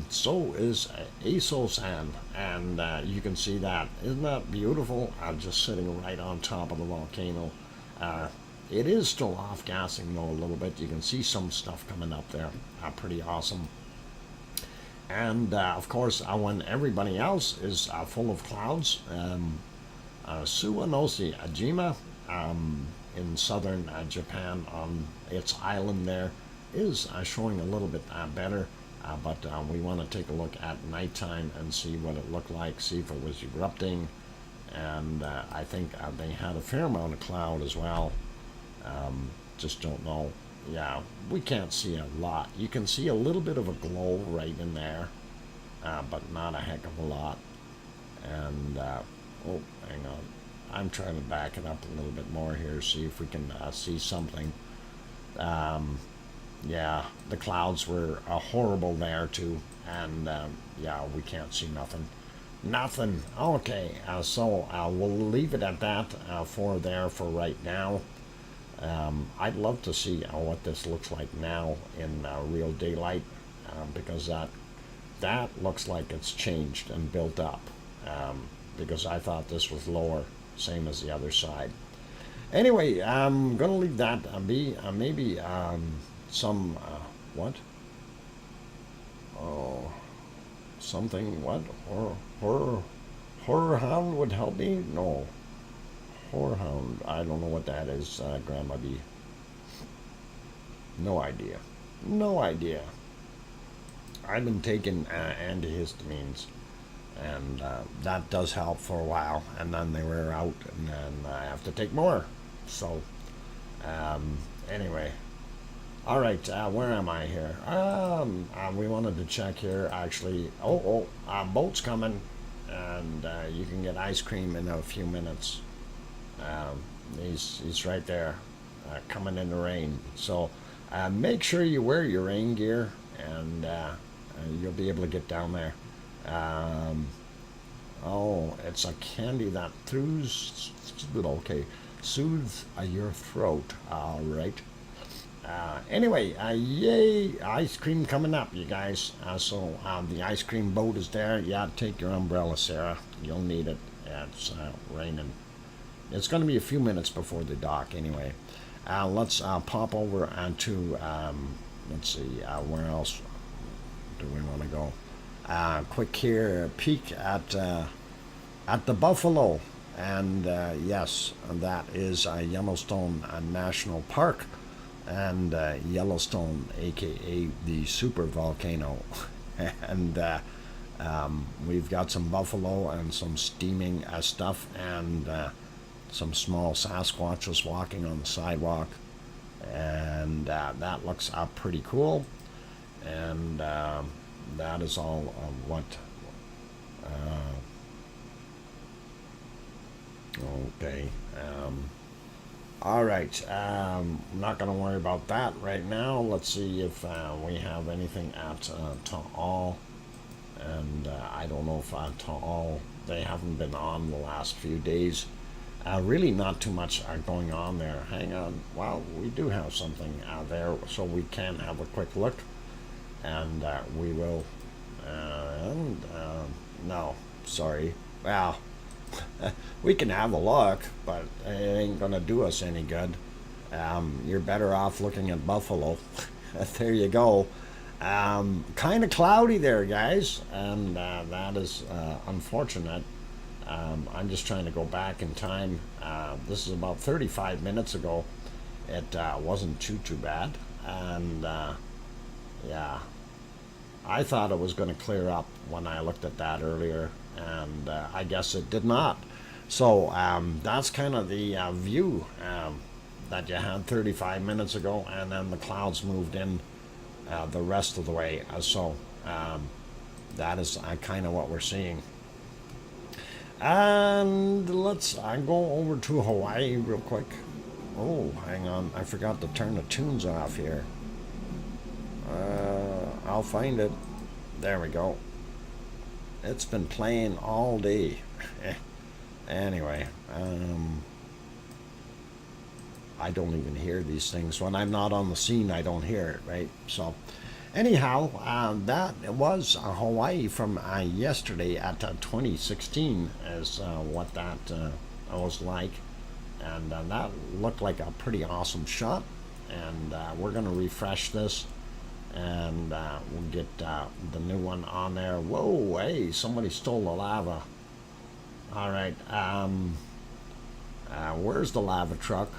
So is Aso-san, and you can see that. Isn't that beautiful? Just sitting right on top of the volcano. It is still off-gassing though a little bit. You can see some stuff coming up there. Pretty awesome. And of course, when everybody else is full of clouds, Suwanoshi Ajima in southern Japan on its island there is showing a little bit better. But we want to take a look at nighttime and see what it looked like, see if it was erupting. And I think they had a fair amount of cloud as well. Just don't know. Yeah, we can't see a lot. You can see a little bit of a glow right in there, but not a heck of a lot. And, oh, hang on. I'm trying to back it up a little bit more here, see if we can see something. Yeah, the clouds were horrible there too, and yeah, we can't see nothing. Nothing. Okay, so we'll leave it at that for right now. I'd love to see what this looks like now in real daylight, because that looks like it's changed and built up, because I thought this was lower, same as the other side. Anyway, I'm gonna leave that be. Maybe some what? Oh, something what? Horror hound would help me? No. Horror hound. I don't know what that is, Grandma B. No idea. No idea. I've been taking antihistamines, and that does help for a while, and then they wear out, and then I have to take more. So, anyway, All right, where am I here? We wanted to check here, actually. Boat's coming, and you can get ice cream in a few minutes. He's right there, coming in the rain. So make sure you wear your rain gear, and you'll be able to get down there. It's a candy that soothes your throat. All right. Anyway, yay, ice cream coming up, you guys. The ice cream boat is there. Yeah, take your umbrella, Sarah. You'll need it. Yeah, it's raining. It's going to be a few minutes before the dock, anyway. Let's pop over to, let's see, where else do we want to go? Quick here, peek at the buffalo. And yes, that is Yellowstone National Park. And Yellowstone, aka the super volcano. And we've got some buffalo and some steaming stuff, and some small Sasquatches walking on the sidewalk, and that looks pretty cool. And that is all what okay. All right, I'm not going to worry about that right now. Let's see if we have anything at Ta'al. And I don't know if Ta'al, they haven't been on the last few days. Really not too much going on there. Hang on. Well, we do have something there, so we can have a quick look. And we will... no, sorry. Well... we can have a look, but it ain't gonna do us any good. You're better off looking at buffalo. There you go. Kind of cloudy there, guys, and that is unfortunate. I'm just trying to go back in time. This is about 35 minutes ago. It wasn't too bad, and yeah, I thought it was going to clear up when I looked at that earlier, and I guess it did not. So that's kind of the view that you had 35 minutes ago, and then the clouds moved in the rest of the way. That is kind of what we're seeing. And let's go over to Hawaii real quick. Oh, hang on, I forgot to turn the tunes off here. I'll find it. There we go. It's been playing all day. Anyway, I don't even hear these things. When I'm not on the scene, I don't hear it, right? So, anyhow, that was Hawaii from yesterday at 2016 is what that was like. And that looked like a pretty awesome shot. And we're going to refresh this. And we'll get the new one on there. Whoa, hey, somebody stole the lava. All right, where's the lava truck?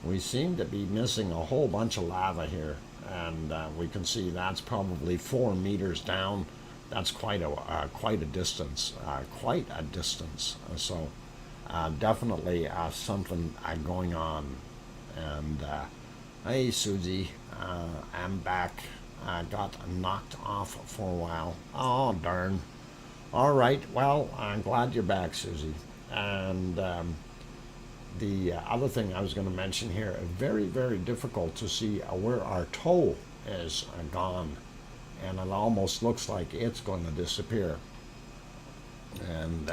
We seem to be missing a whole bunch of lava here, and we can see that's probably 4 meters down. That's quite a distance, So definitely something going on. And hey, Susie, I'm back. I got knocked off for a while. Oh, darn. All right, well, I'm glad you're back, Susie. And the other thing I was going to mention here, very, very difficult to see where our toe is gone. And it almost looks like it's going to disappear. And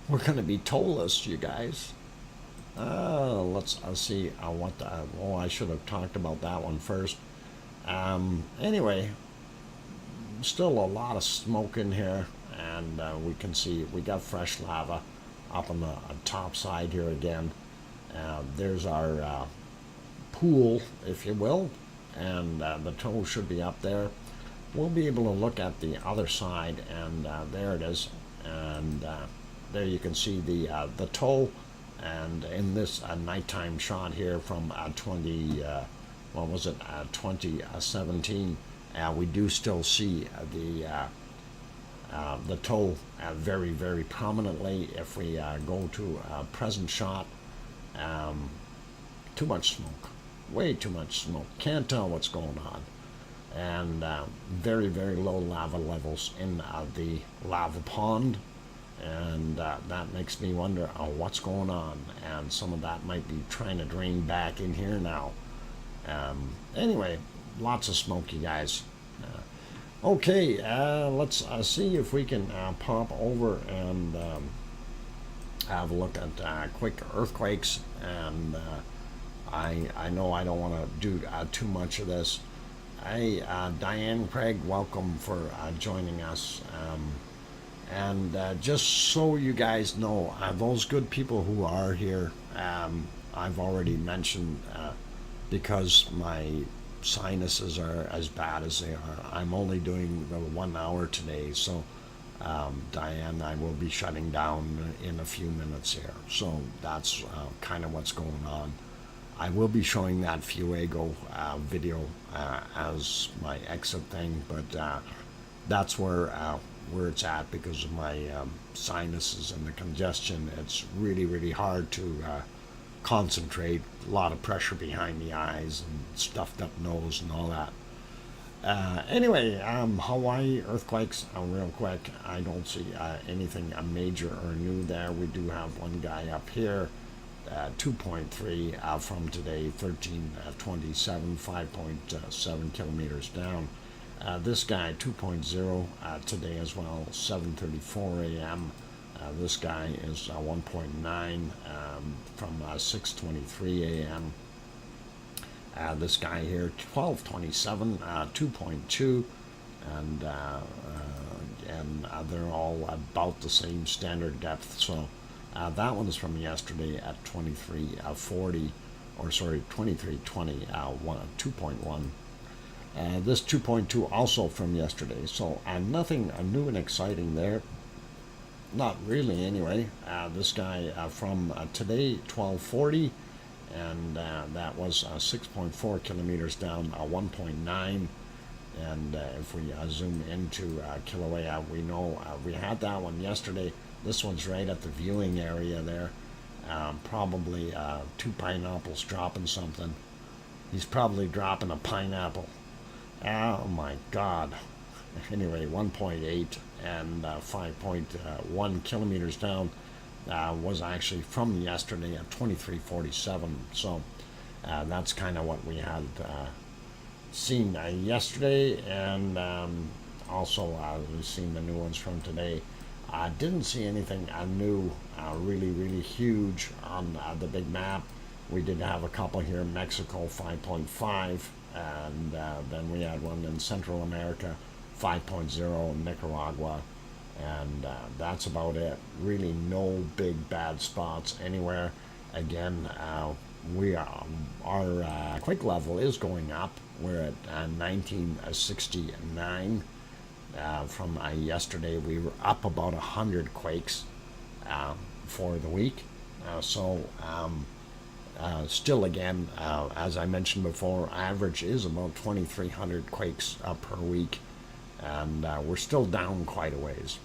we're going to be toeless, you guys. Let's see what I should have talked about that one first. Anyway, still a lot of smoke in here, and we can see we got fresh lava up on the top side here again. There's our pool, if you will, and the toe should be up there. We'll be able to look at the other side, and there it is, and there you can see the toe. And in this nighttime shot here from 2017, we do still see the toe very, very prominently. If we go to a present shot, too much smoke. way too much smoke. Can't tell what's going on. And very, very low lava levels in the lava pond. And that makes me wonder what's going on. And some of that might be trying to drain back in here now. Anyway, lots of smoke, you guys. Okay, let's see if we can pop over and have a look at quick earthquakes. And I know I don't want to do too much of this. Hey, Diane Craig, welcome for joining us. And just so you guys know, those good people who are here, I've already mentioned, because my sinuses are as bad as they are, I'm only doing the 1 hour today. So Diane, I will be shutting down in a few minutes here. So that's kind of what's going on. I will be showing that Fuego video as my exit thing, but that's where it's at because of my sinuses and the congestion. It's really, really hard to concentrate. A lot of pressure behind the eyes and stuffed up nose and all that. Anyway, Hawaii earthquakes, real quick. I don't see anything major or new there. We do have one guy up here, 2.3 from today, 1327, 5.7 kilometers down. This guy, 2.0 today as well, 7:34 a.m. This guy is 1.9 from 6:23 a.m. This guy here, 12:27, 2.2, and they're all about the same standard depth. So that one is from yesterday at 23:40, or sorry, 23:20, 2.1. This 2.2 also from yesterday. So nothing new and exciting there. Not really, anyway. This guy from today, 12:40, and that was 6.4 kilometers down, 1.9. And if we zoom into Kilauea, we know we had that one yesterday. This one's right at the viewing area there. Probably 2 pineapples dropping something. He's probably dropping a pineapple. Oh my God. Anyway, 1.8 and 5.1 kilometers down was actually from yesterday at 23:47. So that's kind of what we had seen yesterday, and also we've seen the new ones from today. I didn't see anything new, really, really huge on the big map. We did have a couple here in Mexico, 5.5, and then we had one in Central America, 5.0 in Nicaragua, and that's about it. Really no big bad spots anywhere. Again, our quake level is going up. We're at 1969. From yesterday, we were up about 100 quakes for the week. Still, again, as I mentioned before, average is about 2,300 quakes per week, and we're still down quite a ways.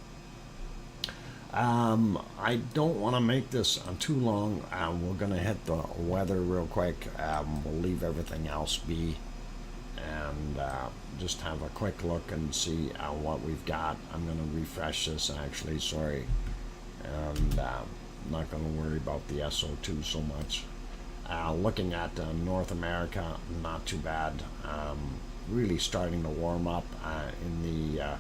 I don't want to make this too long. We're going to hit the weather real quick. We'll leave everything else be, and just have a quick look and see what we've got. I'm going to refresh this, actually, sorry, and I'm not going to worry about the SO2 so much. Looking at North America, not too bad. Really starting to warm up in the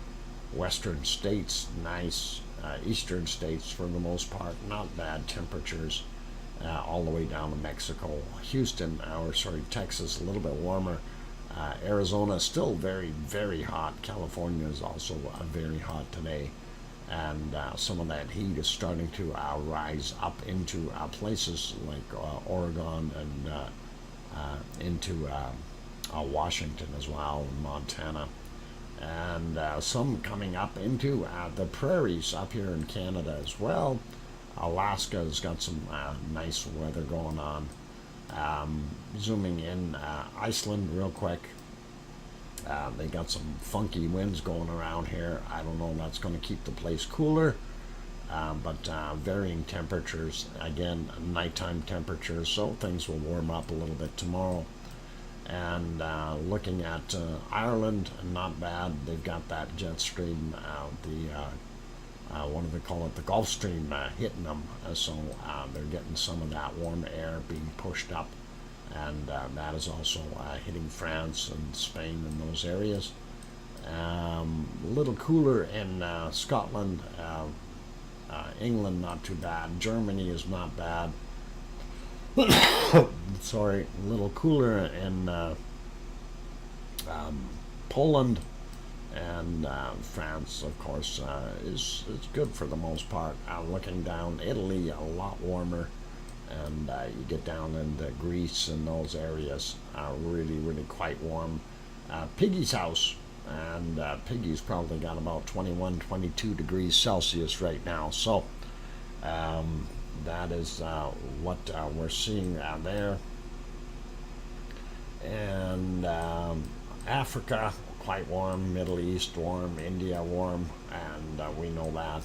western states. Nice. Eastern states for the most part, not bad temperatures, all the way down to Mexico. Houston, Texas, a little bit warmer. Arizona still very, very hot. California is also very hot today, and some of that heat is starting to rise up into places like Oregon and into Washington as well, and Montana. And some coming up into the prairies up here in Canada as well. Alaska's got some nice weather going on. Zooming in Iceland real quick. They got some funky winds going around here. I don't know, that's going to keep the place cooler. But varying temperatures. Again, nighttime temperatures, so things will warm up a little bit tomorrow. And looking at Ireland, not bad. They've got that jet stream, what do they call it, the Gulf Stream hitting them, so they're getting some of that warm air being pushed up, and that is also hitting France and Spain and those areas. A little cooler in Scotland, England not too bad, Germany is not bad. Sorry, a little cooler in Poland, and France, of course, is good for the most part. Looking down, Italy, a lot warmer, and you get down into Greece and those areas, really, really quite warm. Piggy's house, and Piggy's probably got about 21, 22 degrees Celsius right now, so that is what we're seeing there. And Africa, quite warm, Middle East warm, India warm, and we know that.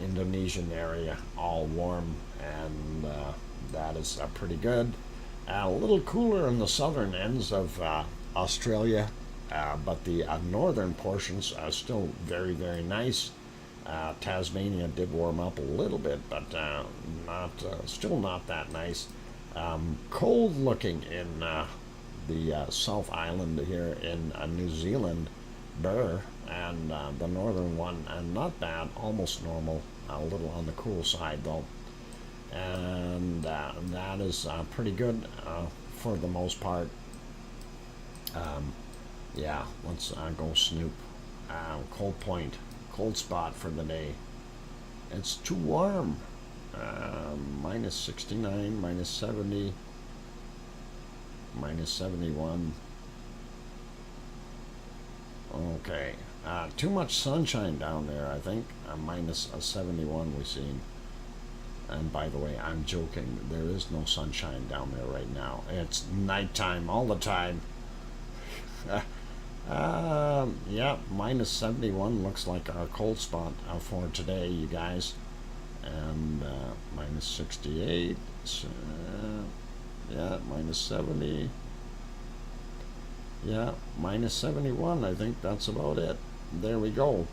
Indonesian area, all warm, and that is pretty good. A little cooler in the southern ends of Australia, but the northern portions are still very, very nice. Tasmania did warm up a little bit, but still not that nice. Cold looking in the South Island here in New Zealand, Burr, and the northern one, and not bad, almost normal, a little on the cool side though. And that is pretty good for the most part. Yeah, let's go snoop. Cold Point, cold spot for the day. It's too warm. Minus 69, minus 70, minus 71. Okay, too much sunshine down there, I think. Minus 71 we've seen. And by the way, I'm joking. There is no sunshine down there right now. It's nighttime all the time. Yeah, minus 71 looks like our cold spot for today, you guys. And minus 68. Yeah, minus 70. Yeah, minus 71. I think that's about it. There we go.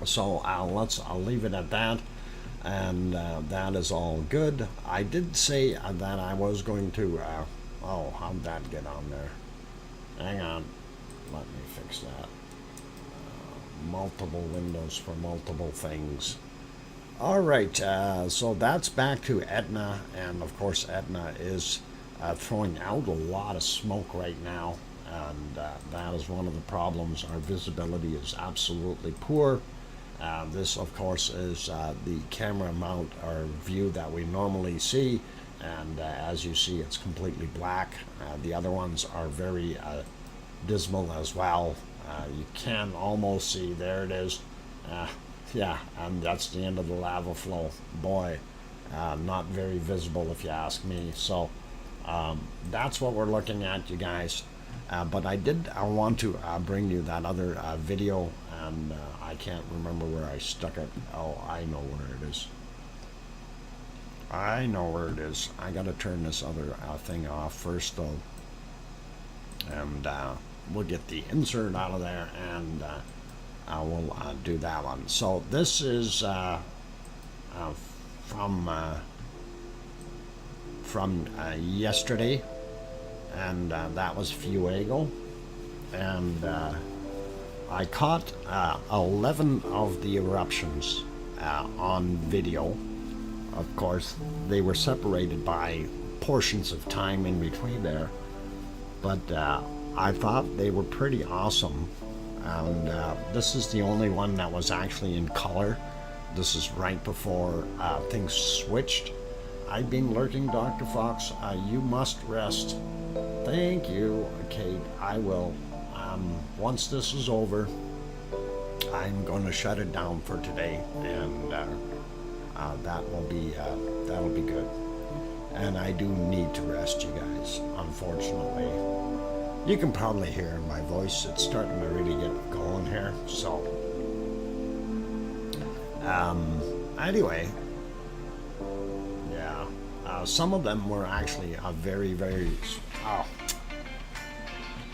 So I'll leave it at that. And that is all good. I did say that I was going to, oh, how'd that get on there? Hang on, let me fix that. Multiple windows for multiple things. All right, so that's back to Etna, and of course Etna is throwing out a lot of smoke right now, and that is one of the problems. Our visibility is absolutely poor. This, of course, is the camera mount or view that we normally see, and as you see, it's completely black. The other ones are very dismal as well. You can almost see, there it is. Yeah, and that's the end of the lava flow. Boy, not very visible if you ask me. So that's what we're looking at, you guys. But I want to bring you that other video, and I can't remember where I stuck it. Oh, I know where it is. I know where it is. I gotta turn this other thing off first though, and we'll get the insert out of there, and we'll do that one. So this is from yesterday, and that was Fuego, and I caught 11 of the eruptions on video. Of course, they were separated by portions of time in between there, but I thought they were pretty awesome. And this is the only one that was actually in color. This is right before things switched. I've been lurking, Dr. Fox. You must rest. Thank you, Kate. I will. Once this is over, I'm going to shut it down for today, and that'll be good. And I do need to rest, you guys, unfortunately. You can probably hear in my voice, it's starting to really get going here. So anyway, yeah, some of them were actually very, very,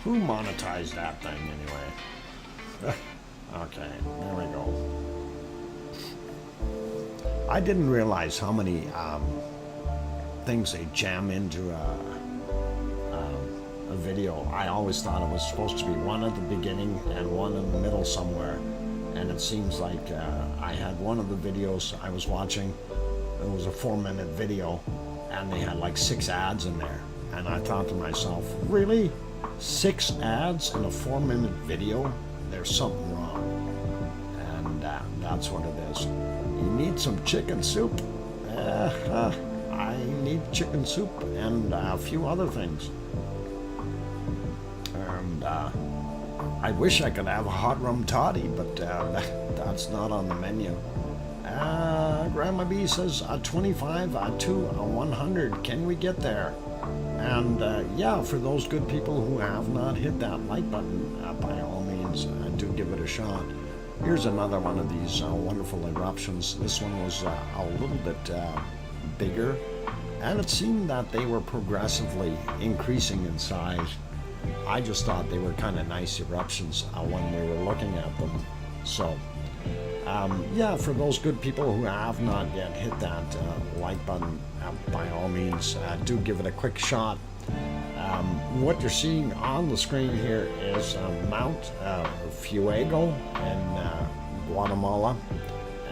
Who monetized that thing anyway? Okay, there we go. I didn't realize how many things they jam into a video. I always thought it was supposed to be one at the beginning and one in the middle somewhere. And it seems like I had one of the videos I was watching. It was a 4-minute video, and they had like 6 ads in there. And I thought to myself, really? 6 ads in a 4-minute video? There's something wrong. And that's what it is. You need some chicken soup? I need chicken soup and a few other things. And I wish I could have a hot rum toddy, but that's not on the menu. Grandma B says 25 to 100. Can we get there? And yeah, for those good people who have not hit that like button, by all means, do give it a shot. Here's another one of these wonderful eruptions. This one was a little bit bigger, and it seemed that they were progressively increasing in size. I just thought they were kind of nice eruptions when we were looking at them. So, yeah, for those good people who have not yet hit that like button, by all means, do give it a quick shot. What you're seeing on the screen here is Mount Fuego in Guatemala,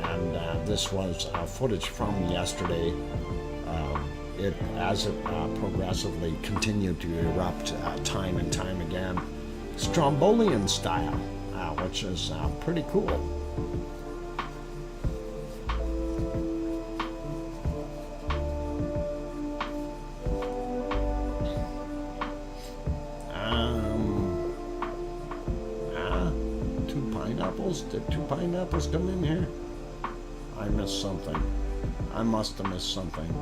and this was footage from yesterday. As it progressively continued to erupt time and time again, Strombolian style, which is pretty cool. Did 2 pineapples come in here? I missed something. I must have missed something.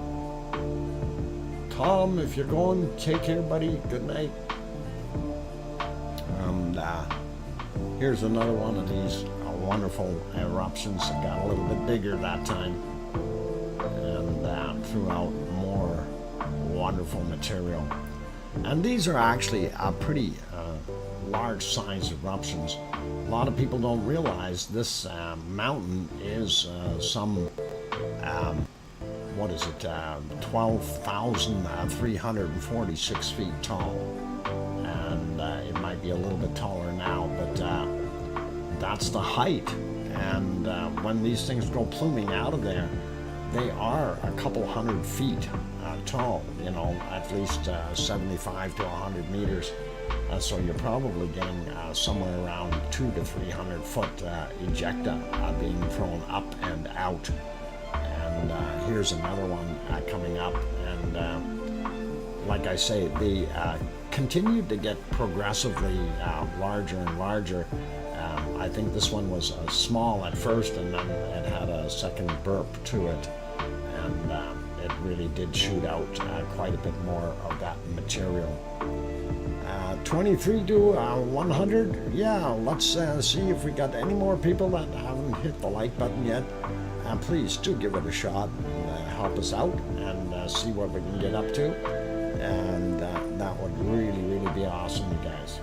Tom, if you're going, take care, buddy. Good night. And here's another one of these wonderful eruptions that got a little bit bigger that time, and threw out more wonderful material. And these are actually pretty large size eruptions. A lot of people don't realize this mountain is some 12,346 feet tall, and it might be a little bit taller now, but that's the height. And when these things go pluming out of there, they are a couple hundred feet tall, you know, at least 75 to 100 meters. So you're probably getting somewhere around 200 to 300 foot ejecta being thrown up and out. And here's another one coming up. And like I say, they continued to get progressively larger and larger. I think this one was small at first, and then it had a second burp to it. And it really did shoot out quite a bit more of that material. 23 to 100. Yeah, let's see if we got any more people that haven't hit the like button yet. Please do give it a shot and help us out and see what we can get up to. And that would really, really be awesome, you guys.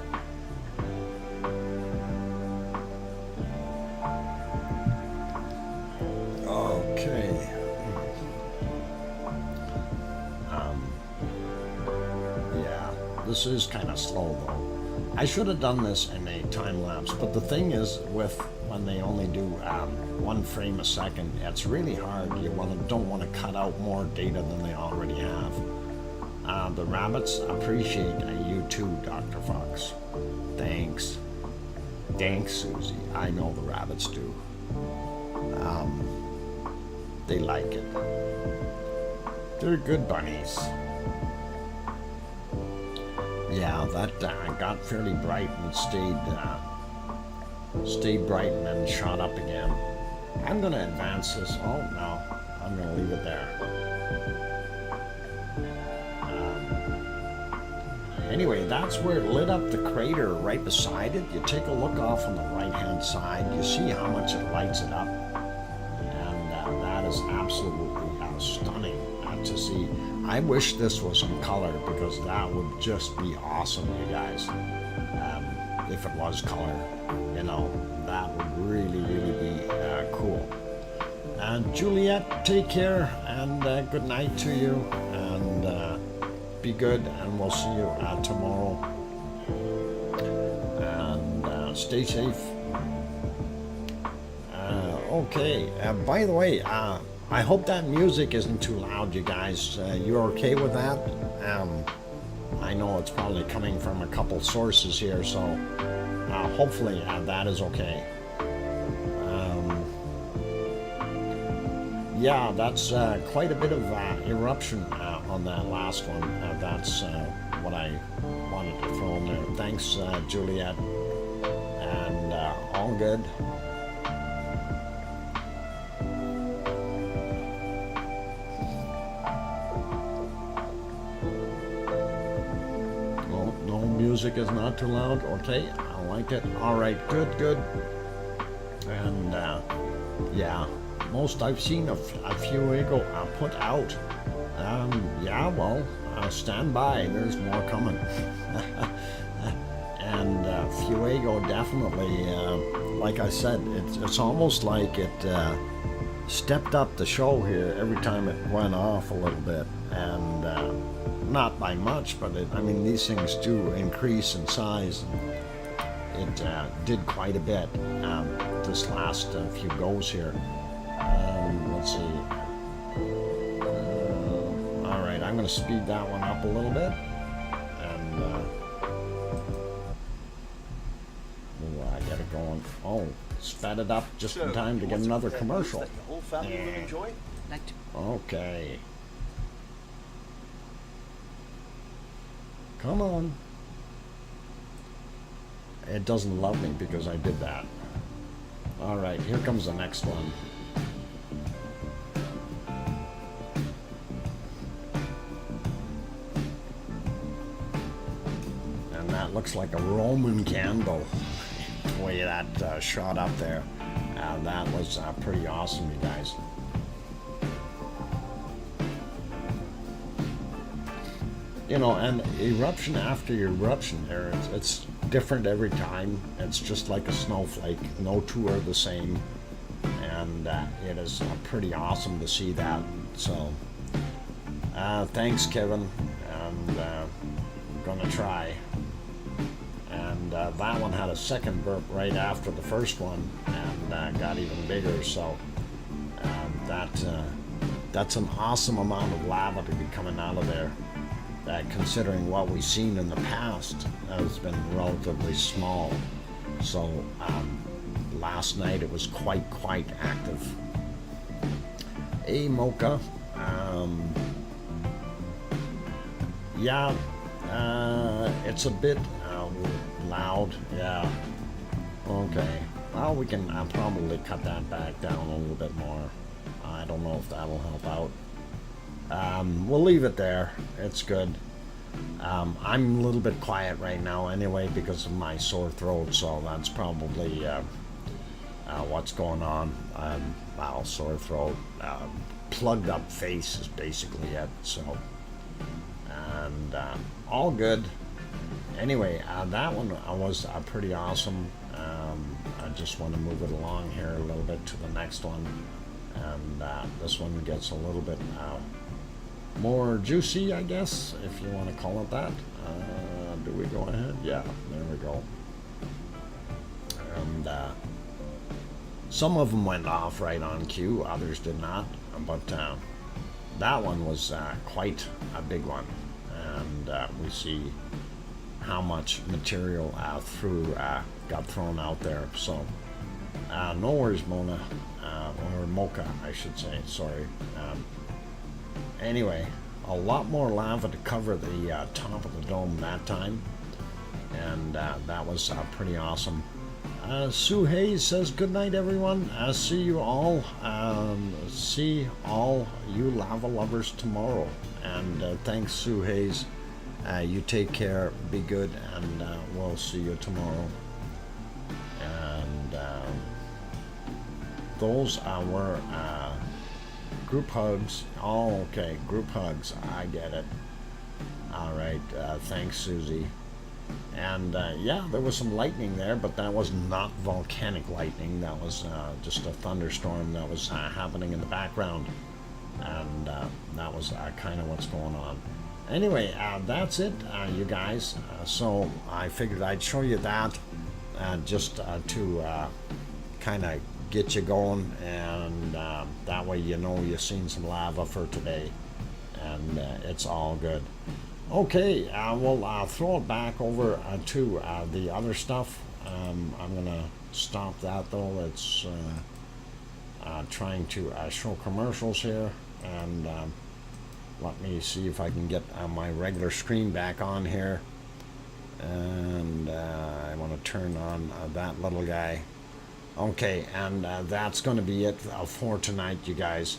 Okay. This is kind of slow though. I should have done this in a time lapse, but the thing is, with when they only do 1 frame a second, it's really hard. You don't want to cut out more data than they already have. The rabbits appreciate you too, Dr. Fox. Thanks. Thanks, Susie. I know the rabbits do. They like it. They're good bunnies. Yeah, that got fairly bright and stayed bright and then shot up again. I'm going to advance this. Oh, no. I'm going to leave it there. Anyway, that's where it lit up the crater right beside it. You take a look off on the right-hand side. You see how much it lights it up. And that is absolutely stunning to see. I wish this was in color, because that would just be awesome, you guys. If it was color, you know, that would really, really be cool. And Juliet, take care, and good night to you, and be good, and we'll see you tomorrow. And stay safe. Okay, by the way, I hope that music isn't too loud, you guys. You're okay with that? I know it's probably coming from a couple sources here, so hopefully that is okay. Yeah, that's quite a bit of eruption on that last one. That's what I wanted to throw in there. Thanks, Juliet, and all good. Music is not too loud. Okay, I like it. All right, good. And yeah, most I've seen a Fuego put out. Yeah, well, stand by. There's more coming. And Fuego definitely, like I said, it's almost like it stepped up the show here every time it went off a little bit, and. Not by much, but I mean, these things do increase in size. It did quite a bit this last few goes here. Let's see. All right, I'm going to speed that one up a little bit, and I got it going. Oh, sped it up just in time to get another commercial. That your whole family will enjoy? Okay. Come on. It doesn't love me because I did that. All right, here comes the next one. And that looks like a Roman candle, the way that shot up there. That was pretty awesome, you guys. You know, and eruption after eruption there, it's different every time. It's just like a snowflake. No two are the same. And it is pretty awesome to see that. So, thanks, Kevin. And I'm gonna try. And that one had a second burp right after the first one, and got even bigger. So, that's an awesome amount of lava to be coming out of there. Considering what we've seen in the past, has been relatively small. So last night it was quite active. Hey, Mocha. Yeah, it's a bit loud. Yeah. Okay. Well, we can probably cut that back down a little bit more. I don't know if that'll help out. We'll leave it there. It's good. I'm a little bit quiet right now anyway because of my sore throat, so that's probably what's going on. Well, sore throat, plugged up face is basically it. So, and all good. Anyway, that one was pretty awesome. I just want to move it along here a little bit to the next one, and this one gets a little bit more juicy, I guess, if you want to call it that. Do we go ahead? Yeah, there we go. And some of them went off right on cue, others did not, but that one was quite a big one, and we see how much material got thrown out there. So no worries, Mona, or Mocha, I should say, sorry. Anyway, a lot more lava to cover the top of the dome that time, and that was pretty awesome. Sue Hayes says, good night, everyone. See you all. See all you lava lovers tomorrow. And thanks, Sue Hayes. You take care, be good, and we'll see you tomorrow. And those were Group hugs. Oh, okay. Group hugs. I get it. All right. Thanks, Susie. And yeah, there was some lightning there, but that was not volcanic lightning. That was just a thunderstorm that was happening in the background. And that was kind of what's going on. Anyway, that's it, you guys. So I figured I'd show you that just to kind of get you going, and that way you know you've seen some lava for today, and it's all good. Okay, we'll throw it back over to the other stuff. I'm gonna stop that though. It's trying to show commercials here, and let me see if I can get my regular screen back on here, and I want to turn on that little guy. Okay, and that's going to be it for tonight, you guys.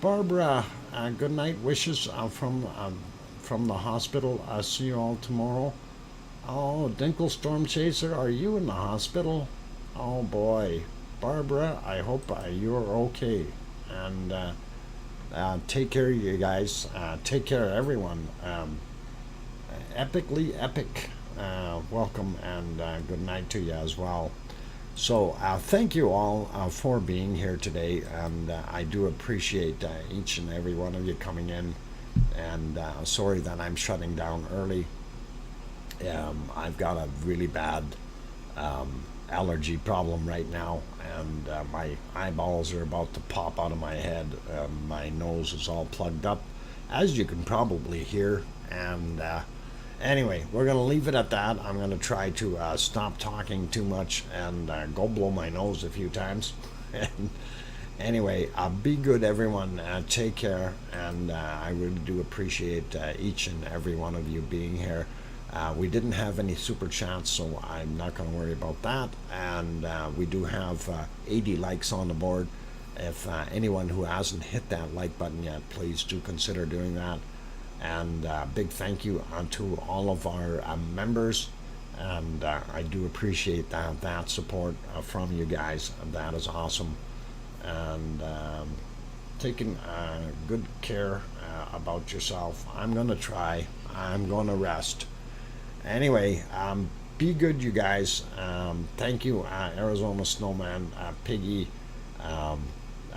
Barbara, good night wishes from the hospital. See you all tomorrow. Oh, Dinkle Storm Chaser, are you in the hospital? Oh boy, Barbara, I hope you're okay, and take care, you guys. Take care, everyone. Epically epic welcome, and good night to you as well. So thank you all for being here today, and I do appreciate each and every one of you coming in, and sorry that I'm shutting down early. I've got a really bad allergy problem right now, and my eyeballs are about to pop out of my head. My nose is all plugged up, as you can probably hear, and anyway, we're going to leave it at that. I'm going to try to stop talking too much and go blow my nose a few times. And anyway, be good, everyone. Take care, and I really do appreciate each and every one of you being here. We didn't have any super chats, so I'm not going to worry about that. And we do have 80 likes on the board. If anyone who hasn't hit that like button yet, please do consider doing that. And big thank you to all of our members, and I do appreciate that support from you guys. That is awesome, and taking good care about yourself. I'm gonna try. I'm gonna rest. Anyway, be good, you guys. Thank you, Arizona Snowman, Piggy,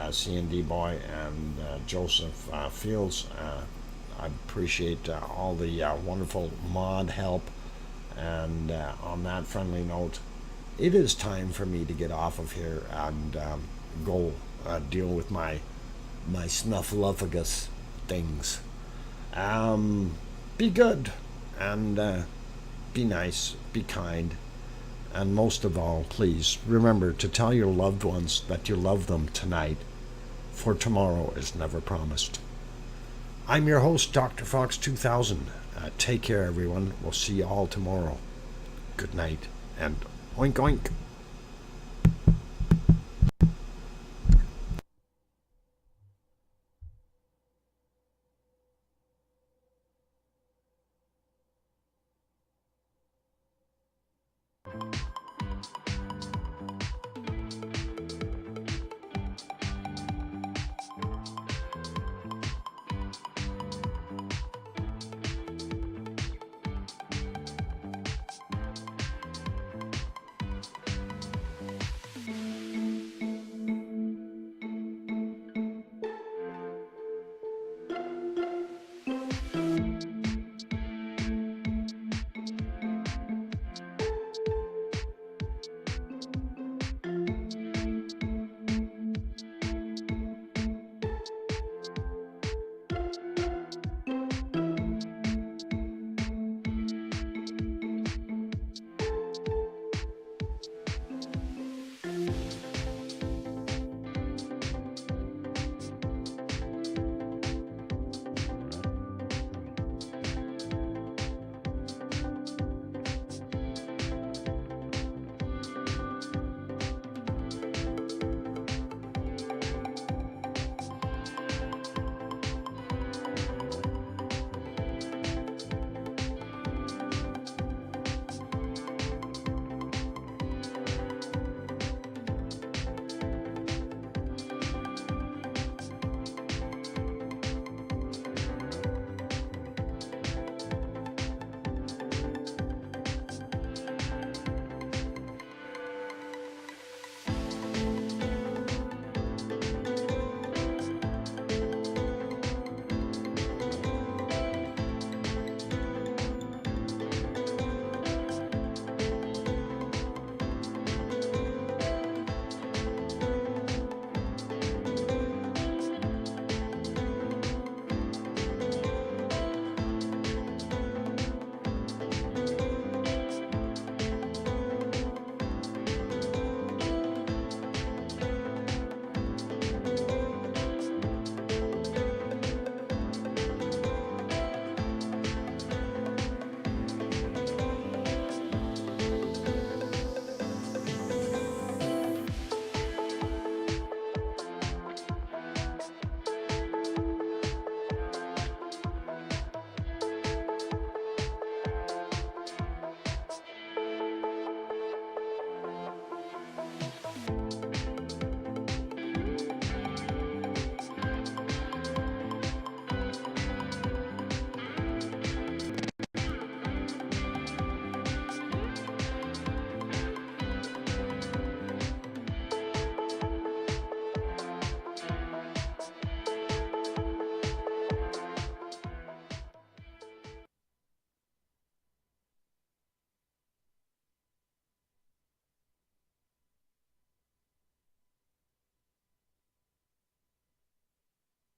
C&D Boy, and Joseph Fields. I appreciate all the wonderful mod help, and on that friendly note, it is time for me to get off of here and go deal with my snuffleupagus things. Be good, and be nice, be kind, and most of all, please remember to tell your loved ones that you love them tonight, for tomorrow is never promised. I'm your host, DrFox2000. Take care, everyone. We'll see you all tomorrow. Good night, and oink oink.